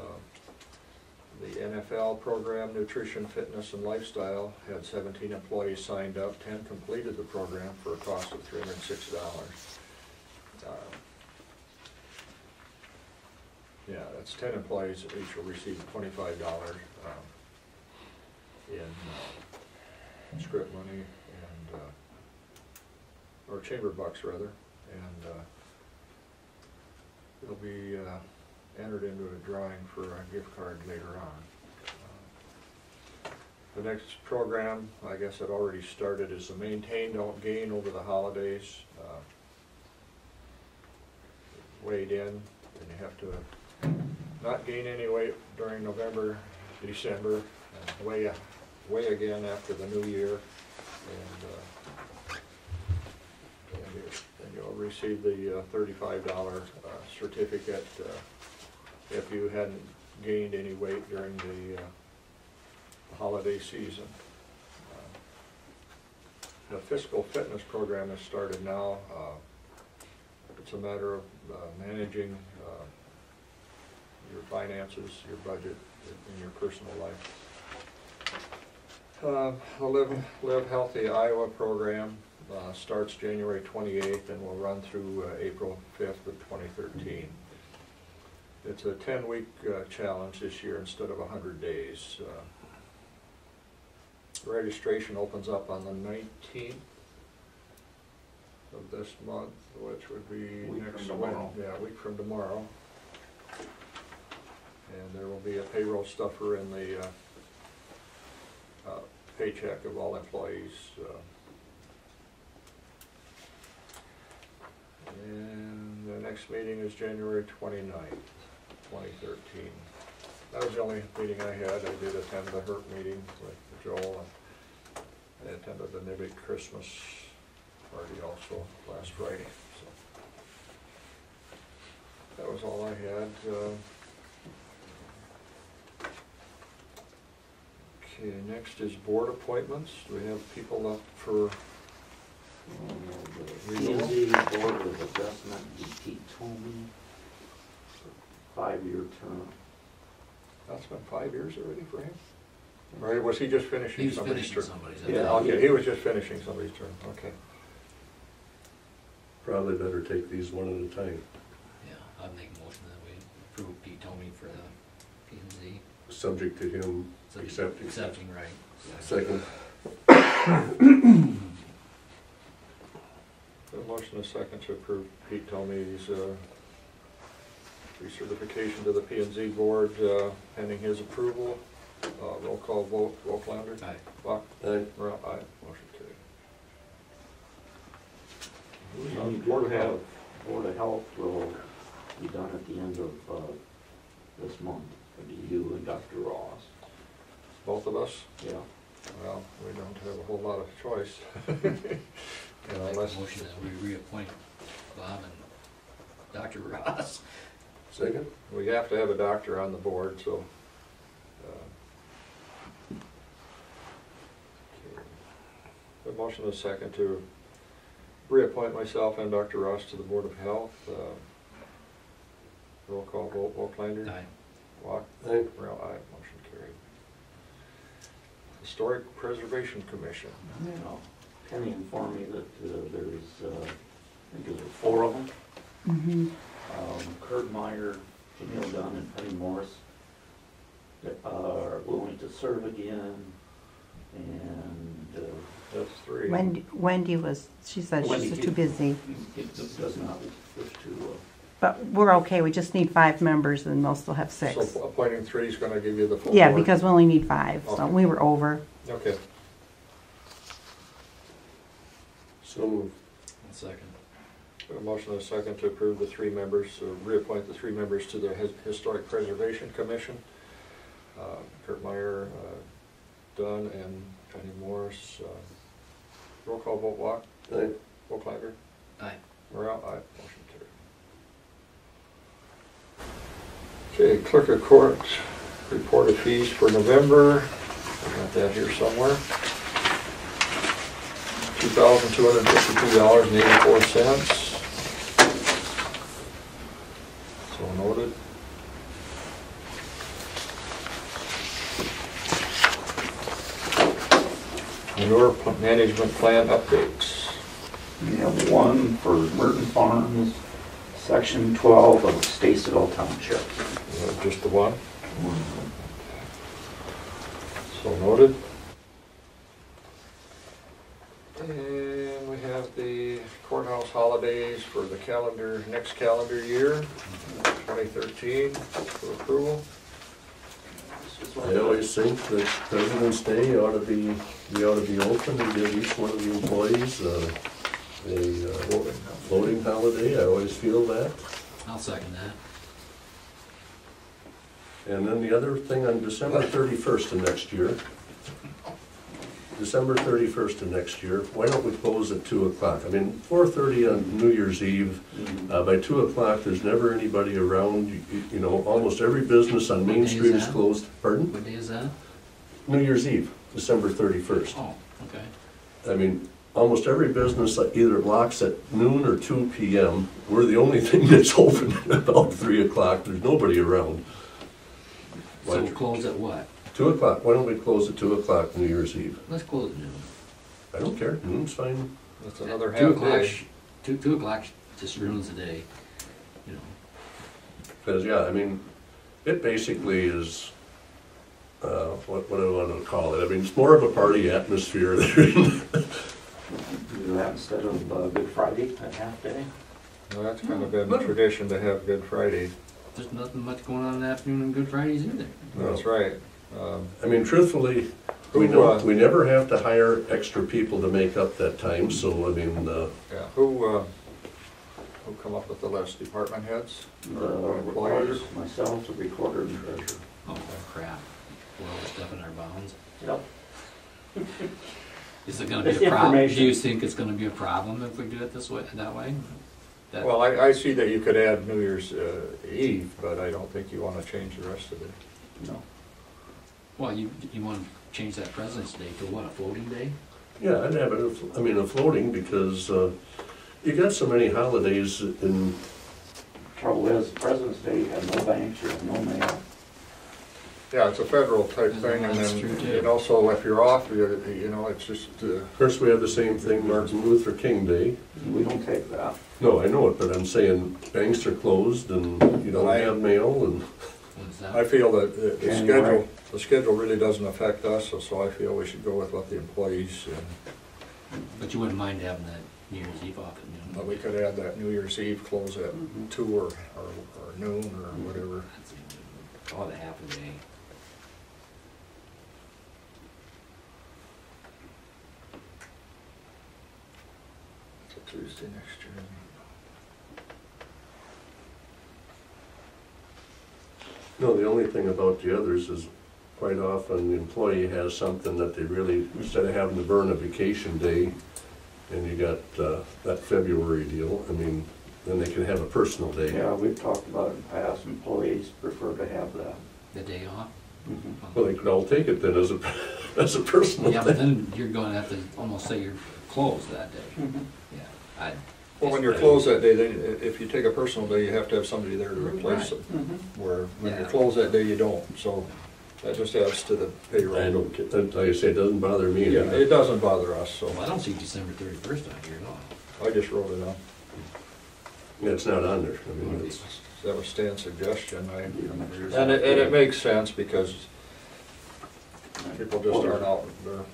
The NFL program, Nutrition, Fitness, and Lifestyle, had 17 employees signed up. 10 completed the program for a cost of $306. Yeah, that's 10 employees, each will receive $25 in script money and, or chamber bucks rather, and it'll be entered into a drawing for a gift card later on. The next program, I guess it already started, is the Maintain, Don't Gain over the holidays. Weighed in, and you have to not gain any weight during November, December, and weigh again after the new year, and you'll receive the $35 certificate if you hadn't gained any weight during the holiday season. The physical fitness program has started now. It's a matter of managing your finances, your budget, in your personal life. The Live Healthy Iowa program starts January 28th and will run through April 5th of 2013. It's a 10-week challenge this year instead of 100 days. Registration opens up on the 19th of this month, which would be next tomorrow. Yeah, a week from tomorrow. And there will be a payroll stuffer in the paycheck of all employees. And the next meeting is January 29th, 2013. That was the only meeting I had. I did attend the HERP meeting with Joel, and I attended the Nibbick Christmas party also last Friday. So that was all I had. Okay, next is board appointments. Do we have people up for renewal? P&Z Board of Adjustment, Pete Tomey, 5-year term. That's been 5 years already for him? Or was he just finishing He was somebody's finishing term? somebody's. Yeah, okay, he was just finishing somebody's term, okay. Probably better take these one at a time. Yeah, I'd make a motion that we approve Pete Tomey for the P and Z. Subject to him accepting. Accepting, right. Second. A motion and a second to approve Pete Tomey's recertification to the P&Z board pending his approval. Roll call vote, Volklander? Aye. Bach? Aye. Morrell? Aye. Motion carried. You do have Board of Health will be done at the end of this month. It'll be you and Dr. Ross. Both of us? Yeah. Well, we don't have a whole lot of choice. I'd make Unless, a motion that we reappoint Bob and Dr. Ross. Second? we have to have a doctor on the board, so. A motion and a second to reappoint myself and Dr. Ross to the Board of Health. Roll call vote, Volklander? Aye. Walk? Aye. Morrell? Aye. Motion carried. Historic Preservation Commission. Now, Penny informed me that there's, I think there's 4 of them. Kurt Meyer, Jamil Dunn, and Penny Morris that are willing to serve again, and That's 3. Wendy was, she said Wendy she's did. too busy. it does not wish to. But we're okay, we just need 5 members and they'll still have 6. So appointing 3 is gonna give you the full Yeah, board? because we only need 5, so Okay. we were over. Okay. So moved. Second. A motion and a second to approve the 3 members, reappoint the 3 members to the Historic Preservation Commission. Kurt Meyer, Dunn, and Penny Morris. Roll call vote, Walk. Aye. Vote Clagger. Aye. Morale, aye. Motion carried. Okay, Clerk of Court, report of fees for November. I got that here somewhere. $2,252.84. So noted. Manure management plan updates. We have one for Merton Farms, section 12 of Statesville Township. Just the one? So noted. And we have the courthouse holidays for the next calendar year, 2013, for approval. I always think that President's Day ought to be, we ought to be open and give each one of the employees a voting holiday. I always feel that. I'll second that. And then the other thing on December 31st of next year, why don't we close at 2 o'clock? I mean, 4:30 on New Year's Eve, by 2 o'clock, there's never anybody around. You know, almost every business on Main What day is Street is that? closed. Pardon? What day is that? New Year's Eve, December 31st. Oh, okay. I mean, almost every business either locks at noon or 2 p.m. We're the only thing that's open at about 3 o'clock. There's nobody around. So we'll close at what? 2 o'clock. Why don't we close at 2 o'clock New Year's Eve? Let's close at noon. I don't care. Noon's fine. That's another 2 half o'clock, day. 2 o'clock just ruins the day, you know. Because, yeah, I mean, it basically is, what do I want to call it? I mean, it's more of a party atmosphere there. Do that instead of Good Friday, a half day. Well, that's kind of been the tradition to have Good Friday. There's nothing much going on in the afternoon on Good Fridays either. That's right. I mean, truthfully, we never have to hire extra people to make up that time, so, I mean, Yeah, who come up with the list? Department heads? The recorder, myself, the recorder and treasurer. Oh, crap. We're overstepping our bounds. Yep. Is it gonna be It's a problem? Do information. you think it's gonna be a problem if we do it this way, that way? That- Well, I see that you could add New Year's Eve, but I don't think you want to change the rest of it. No. Well, you wanna change that President's Day to what, a floating day? yeah, I'd have it, a floating, because you got so many holidays in, Trouble is, President's Day, you have no banks, you have no mail. Yeah, it's a federal type Yeah, thing, and that's then, true, too. and also if you're off, you know, it's just, of course, we have the same thing, Martin Luther King Day. We don't take that. No, I know it, but I'm saying banks are closed and you don't have mail and. What is I that? feel that the January. schedule really doesn't affect us, so I feel we should go with what the employees, But you wouldn't mind having that New Year's Eve off at noon? but we could add that New Year's Eve close at 2 or noon or whatever. Call it a half a day. It's a Tuesday next year. No, the only thing about the others is quite often the employee has something that they really, instead of having to burn a vacation day, and you got that February deal, I mean, then they can have a personal day. Yeah, we've talked about it in the past, employees prefer to have that. The day off? Well, they could all take it then as a, as a personal Yeah, but day. then you're gonna have to almost say you're closed that day. Yeah, Well, when you're closed that day, then if you take a personal day, you have to have somebody there to replace them. Where when you're Yeah. closed that day, you don't, so that just adds to the payroll. I don't get, like I say, it doesn't bother me. Yeah, it doesn't bother us, so well, I don't see December 31st on here at all. I just wrote it on. Yeah, it's not on there. I mean, it's, That was Stan's suggestion, There's and that it day. makes sense because people just aren't out, they're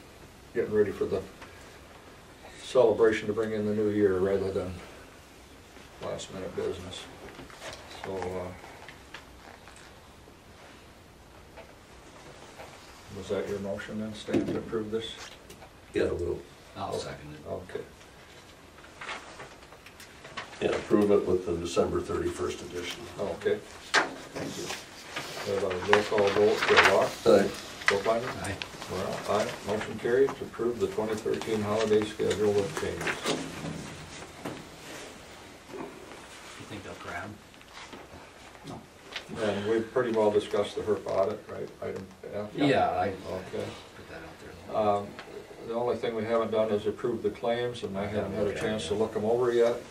getting ready for the celebration to bring in the new year rather than last minute business. So, was that your motion then, Stan, to approve this? Yeah, we'll, I'll second it. Okay. yeah, approve it with the December 31st edition. Okay. Thank you. We have a roll call vote, Joe Rock, Aye. Joe Flander. Aye. Well, aye. Motion carried to approve the 2013 holiday schedule with changes. You think they'll grab? And we've pretty well discussed the HERP audit, right? Item F? Yeah, I Okay. put that out there. The only thing we haven't done is approve the claims, and I haven't had a chance to look them over yet.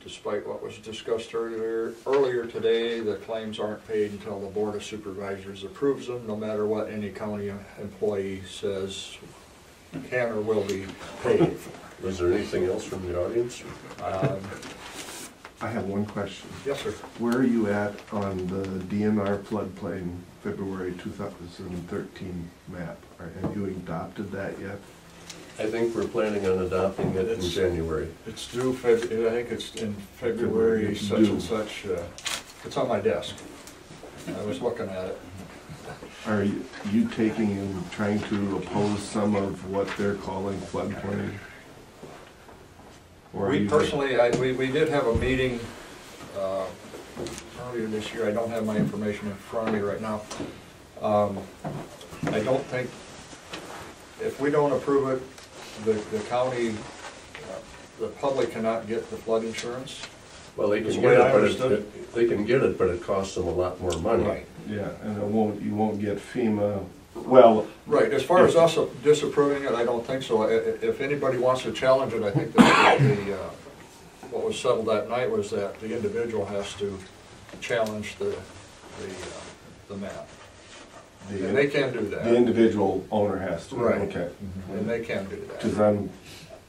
Despite what was discussed earlier today, the claims aren't paid until the Board of Supervisors approves them, no matter what any county employee says can or will be paid. Was there anything else from the audience? I have one question. Yes, sir. Where are you at on the DNR floodplain February 2013 map? Have you adopted that yet? I think we're planning on adopting it in January. It's due I think it's in February, such and such. It's on my desk. I was looking at it. Are you taking and trying to oppose some of what they're calling floodplain? Or We personally, we did have a meeting earlier this year. I don't have my information in front of me right now. I don't think, if we don't approve it, the county, the public cannot get the flood insurance. Well, they That's can the get way I it, understood but they can get it, but it costs them a lot more money. Right. Yeah, and you won't get FEMA, well. Right, as far as us disapproving it, I don't think so. If anybody wants to challenge it, I think that what was settled that night was that the individual has to challenge the map. And they can do that. The individual owner has to. Right. Okay. And they can do that. Because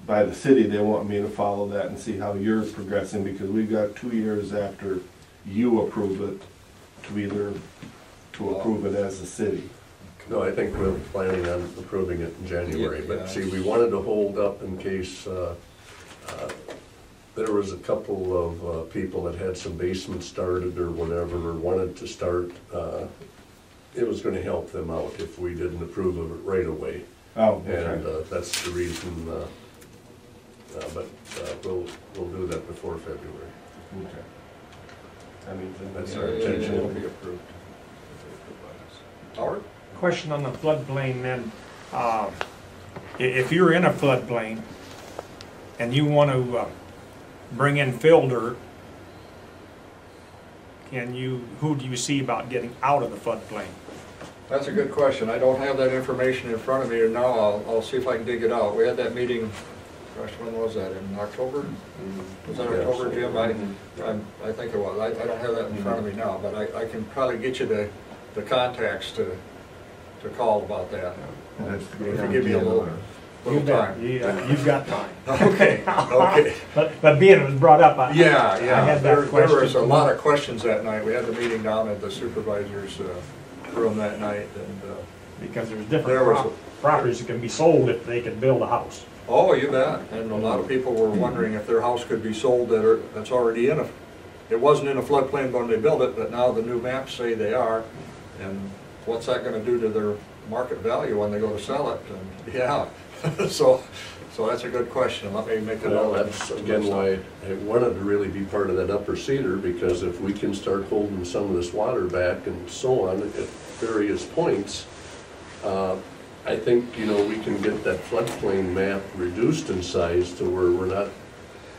by the city, they want me to follow that and see how you're progressing, because we've got 2 years after you approve it to approve it as a city. No, I think we're planning on approving it in January, Yeah, but yeah. see, we wanted to hold up in case there was a couple of people that had some basements started or whatever, or wanted to start. It was gonna help them out if we didn't approve of it right away. Oh, okay. And that's the reason, but we'll do that before February. Okay. I mean, That's Yeah, our intention. It'll be approved. Howard? Question on the floodplain then. If you're in a floodplain and you want to bring in fill dirt, who do you see about getting out of the floodplain? That's a good question. I don't have that information in front of me, and now I'll see if I can dig it out. We had that meeting, gosh, when was that, in October? Was that Yes. October, Jim? I think it was. I don't have that in front of me now, but I can probably get you the contacts to call about that. That's If you give me a little time. You've got time. Okay, okay. But being it was brought up, I Yeah, had there that question. was a lot of questions that night. We had the meeting down at the supervisor's room that night, and Because there's There different was properties that can be sold if they can build a house. oh, you bet. And a lot of people were wondering if their house could be sold that's already it wasn't in a floodplain when they built it, but now the new maps say they are. And what's that gonna do to their market value when they go to sell it? And yeah, so that's a good question. Let me make it Well, out. that's again why I wanted to really be part of that upper Cedar, because if we can start holding some of this water back and so on at various points, I think, we can get that floodplain map reduced in size to where we're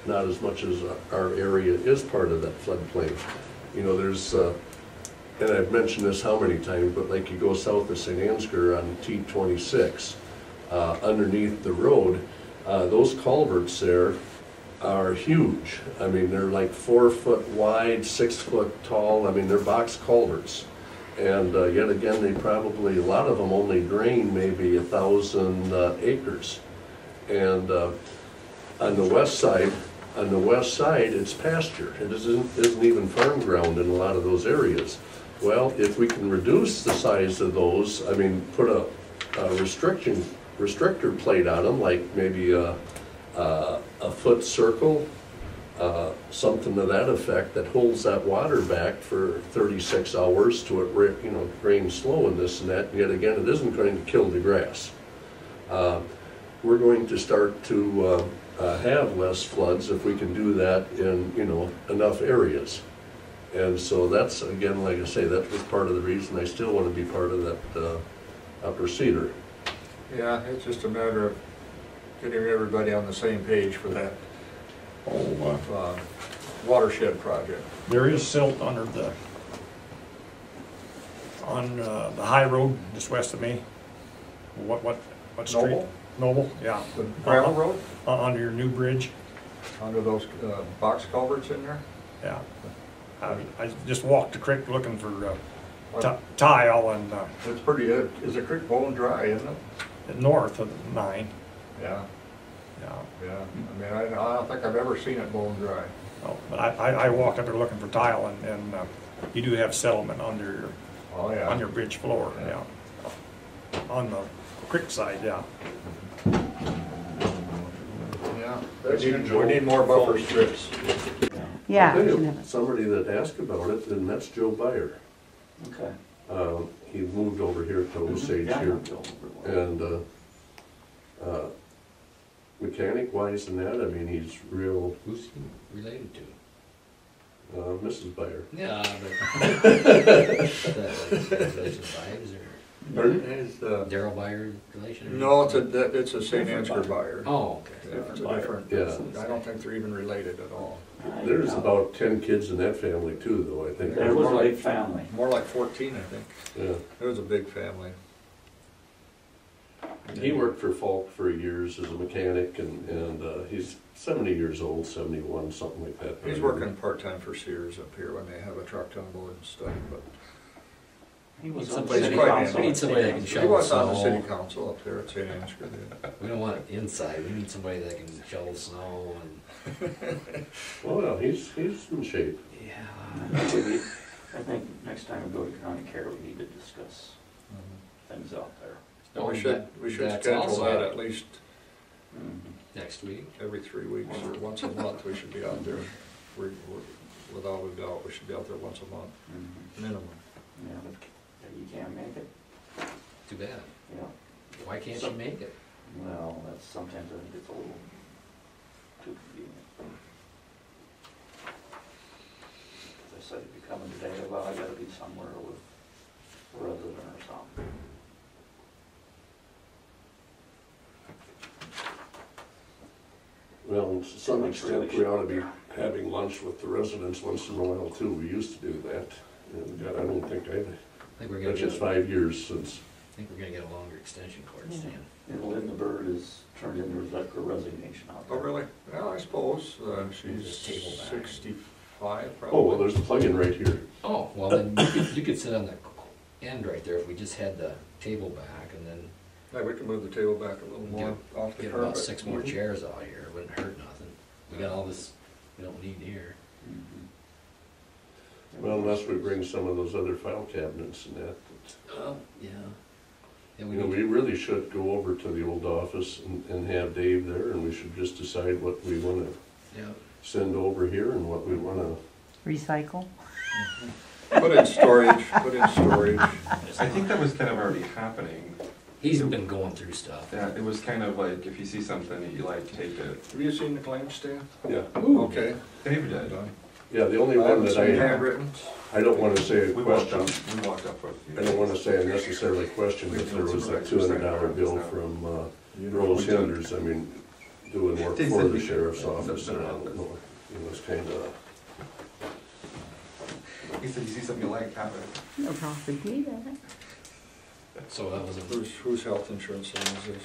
not as much as our area is part of that floodplain. There's, and I've mentioned this how many times, but like you go south of St. Ansgar on T26, underneath the road, those culverts there are huge. I mean, they're like 4 foot wide, 6 foot tall. I mean, they're box culverts. And yet again, a lot of them only drain maybe 1,000 acres. And on the west side, it's pasture. It isn't even farm ground in a lot of those areas. Well, if we can reduce the size of those, put a restrictor plate on them, like maybe a foot circle something to that effect that holds that water back for 36 hours to it, rain slow and this and that, and yet again, it isn't going to kill the grass. We're going to start to have less floods if we can do that in, enough areas. And so that's, again, like I say, that was part of the reason I still want to be part of that Upper Cedar. Yeah, it's just a matter of getting everybody on the same page for that watershed project. There is silt under on the high road just west of me. What street? Noble? Noble, yeah. The gravel road? Under your new bridge. Under those box culverts in there? Yeah. I just walked the creek looking for tile and It's pretty, is the creek bone dry, isn't it? north of 9. Yeah, Yeah. yeah. I mean, I don't think I've ever seen it bone dry. Oh, but I walked up there looking for tile and you do have settlement under Oh, yeah. on your bridge floor, Yeah. yeah. On the creek side, yeah. Yeah. We need more buffer strips. Yeah. I'll tell you, somebody that asked about it, and that's Joe Byer. Okay. He moved over here to Osage Yeah, I here, know Joe pretty well. and mechanic wise and that, I mean, he's real, Who's he related to? Mrs. Byer. Yeah, but relation Byers or Is, Daryl Byer relation? or- no, it's a St. Ansgar buyer. Oh, okay. Yeah, it's a different, Yeah. I don't think they're even related at all. There's about 10 kids in that family too, though, I think. It was a big family. More like 14, I think. Yeah. It was a big family. He worked for Falk for years as a mechanic, and he's 70 years old, 71, something like that. He's working part-time for Sears up here when they have a truck to unload and stuff, but He was Need on somebody- city quite council. we need somebody that can he shovel was on the snow. city council up there at St. Ansgar. We don't want it inside, we need somebody that can shovel snow and, Well, he's in shape. yeah. I think next time we go to county care, we need to discuss things out there. Well, we should That's schedule also that at least next week. every 3 weeks or once a month. We should be out there. Without a doubt, we should be out there once a month, minimum. Yeah, but you can't make it, Too bad. you know. Why can't you make it? Well, that's, sometimes I think it's a little too convenient. As I said, if you come in today, well, I gotta be somewhere with a resident or something. Well, to some extent, we ought to be having lunch with the residents once in a while too. We used to do that. And God, I don't think I think we're gonna that's get, just 5 years since. I think we're gonna get a longer extension cord stand. And Linda Bird has turned in her resignation out Oh, there. really? Well, I suppose she's Just table back. 65 probably. Oh, well, there's the plug-in right here. Oh, well then, you could sit on the end right there if we just had the table back and then Yeah, we can move the table back a little more off the get carpet. about 6 more chairs out here, it wouldn't hurt nothing. We got all this we don't need here. Well, unless we bring some of those other file cabinets and that. Oh, yeah. Yeah, You know, we really should go over to the old office and have Dave there, and we should just decide what we want to Yeah. send over here and what we want to. Recycle. Put in storage, put in storage. I think that was kind of already happening. He's been going through stuff. Yeah, it was kind of like, if you see something that you like, take it. Have you seen the claim stand? Yeah. Okay. David did. Yeah, the only I one haven't that seen handwritten. I don't want to say a We walked question. up, we walked up with you. I don't want to say a necessarily question if there was a $200 bill from Rose Hinders. I mean, doing work for the sheriff's office, and I don't know. It was kind of. He said, you see something you like, have it. No problem. Me that. So that was a Whose health insurance thing is this?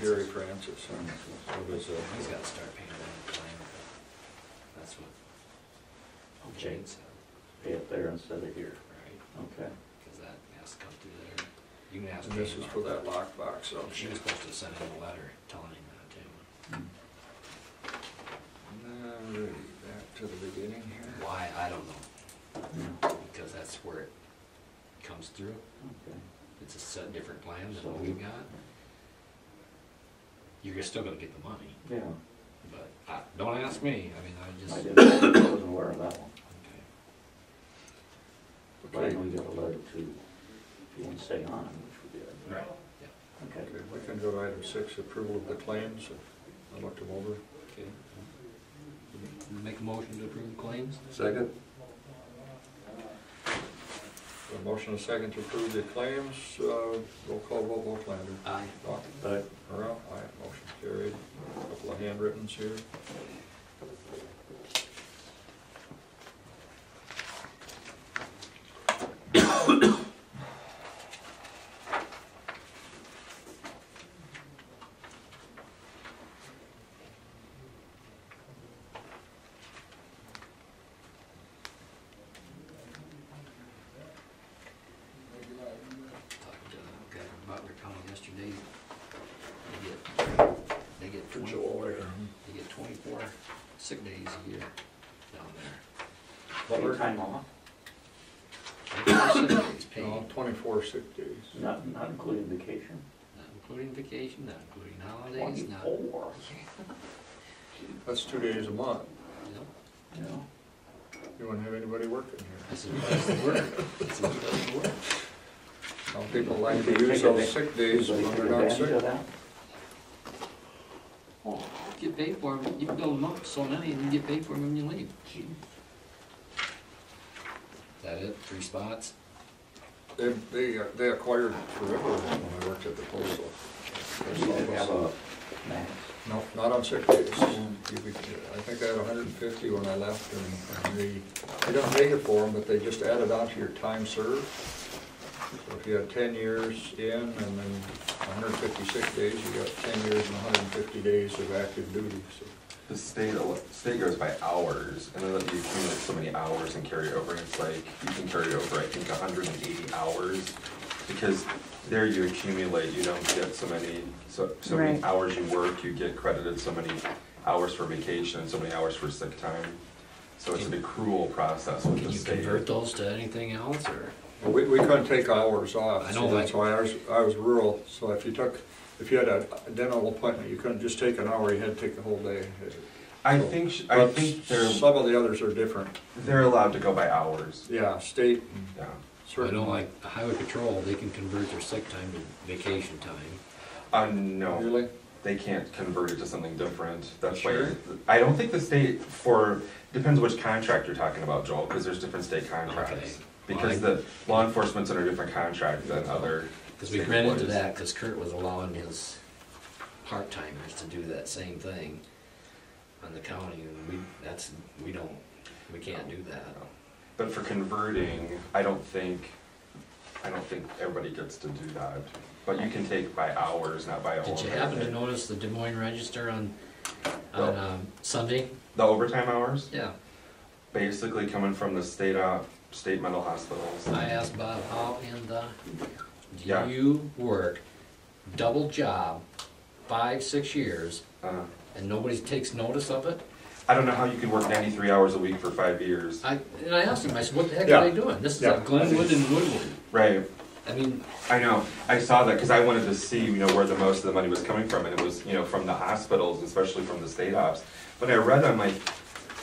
Gary Francis. So there's he's gotta start paying that claim. That's what Jane said, Pay it there instead of here. right? Okay. Cause that has to come through there. You can ask And this Jane is about for that lockbox, so. She was supposed to send him a letter telling him that too. Alrighty, back to the beginning here. Why, I don't know, because that's where it comes through. Okay. it's a set different plan than what we've got, you're still gonna get the money. Yeah, But, don't ask me, I mean, I just. I didn't, I wasn't aware of that one. But I know you got a letter to, if you want to stay on, which would be good. Right. Okay. Okay, we can go to item 6, approval of the claims. I looked them over. Okay. Make a motion to approve the claims? Second? A motion and a second to approve the claims. Roll call vote, Volklander. Aye. Rock. Aye. Morrell? Aye. Motion carried. A couple of handwrittens here. Talked to a guy from Butler County yesterday. They get 24 sick days a year down there. Take time off, 24 sick days paid, No, 24 sick days. not including vacation. not including vacation, not including holidays, not. 24. That's 2 days a month. Yep. Yeah. You wouldn't have anybody working here. That's a place to work. That's a place to work. Some people like to use those sick days when they're not Advantage of sick. that? Oh, get paid for them, you can build them up so many and you get paid for them when you leave. Is that it, 3 spots? They acquired forever when I worked at the postal. You didn't have a max. No, not on sick days. I think I had 150 when I left, and they don't make it for them, but they just added on to your time served. So if you had 10 years in and then 156 days, you got 10 years and 150 days of active duty. So The state goes by hours, and then you accumulate so many hours and carry it over. It's like you can carry it over, I think, 180 hours, because there you accumulate. You don't get so many many Right. hours you work. You get credited so many hours for vacation and so many hours for sick time. So it's an accrual process with Can the you state. convert those to anything else, or? well, we couldn't take hours off. I know So that's that. why I was rural. So if you had a dental appointment, you couldn't just take an hour. You had to take the whole day. I So- think but they're some of the others are different. allowed to go by hours. Yeah, state. Yeah. I Certain know, like, the highway patrol, they can convert their sick time to vacation time. No. Really? They can't convert it to something different. That's Sure. why, I don't think the state depends which contract you're talking about, Joel, because there's different state contracts. Okay. Because the law enforcement's under a different contract than other. Because we state ran into employees. that, because Kurt was allowing his part-timers to do that same thing on the county, and we can't do that. But for converting, I don't think everybody gets to do that. But you can take by hours, not by a whole. Did you day. happen to notice the Des Moines Register on No. Sunday? The overtime hours? Yeah. Basically coming from the state mental hospitals. I asked Bob, how in the, Yeah. do you work double job 5-6 years and nobody takes notice of it? I don't know how you can work 93 hours a week for 5 years. And I asked him, I said, what the heck Yeah. are they doing? This is Yeah. like Glenwood and Woodward. Right. I mean, I know. I saw that because I wanted to see, where the most of the money was coming from, and it was, from the hospitals, especially from the state ops. When I read, I'm like,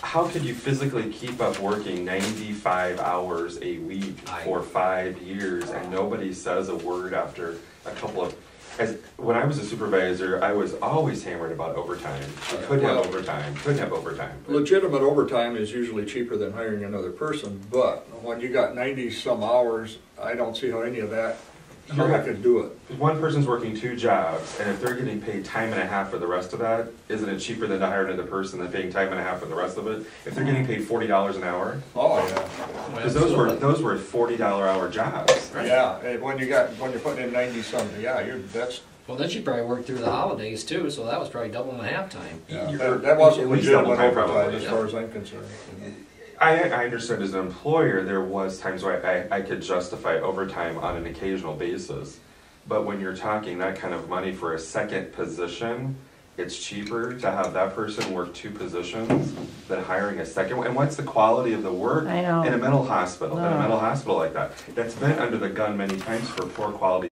how could you physically keep up working 95 hours a week for 5 years and nobody says a word after a couple of? When I was a supervisor, I was always hammered about overtime. You couldn't have overtime. Legitimate overtime is usually cheaper than hiring another person, but when you got 90-some hours, I don't see how any of that, how I could do it. Because one person's working 2 jobs, and if they're getting paid time and a half for the rest of that, isn't it cheaper than to hire another person than paying time and a half for the rest of it? If they're getting paid $40 an hour? Oh, yeah. Because those were $40 hour jobs. Yeah, and when you're putting in 90-some, that's. well, then she probably worked through the holidays too, so that was probably double and a half time. Yeah, that wasn't At least double legitimate time, overtime probably. as far as I'm concerned. I understood as an employer, there was times where I could justify overtime on an occasional basis. But when you're talking that kind of money for a second position, it's cheaper to have that person work 2 positions than hiring a second one. And what's the quality of the work I know. in a mental hospital, in a No. mental hospital like that? That's been under the gun many times for poor quality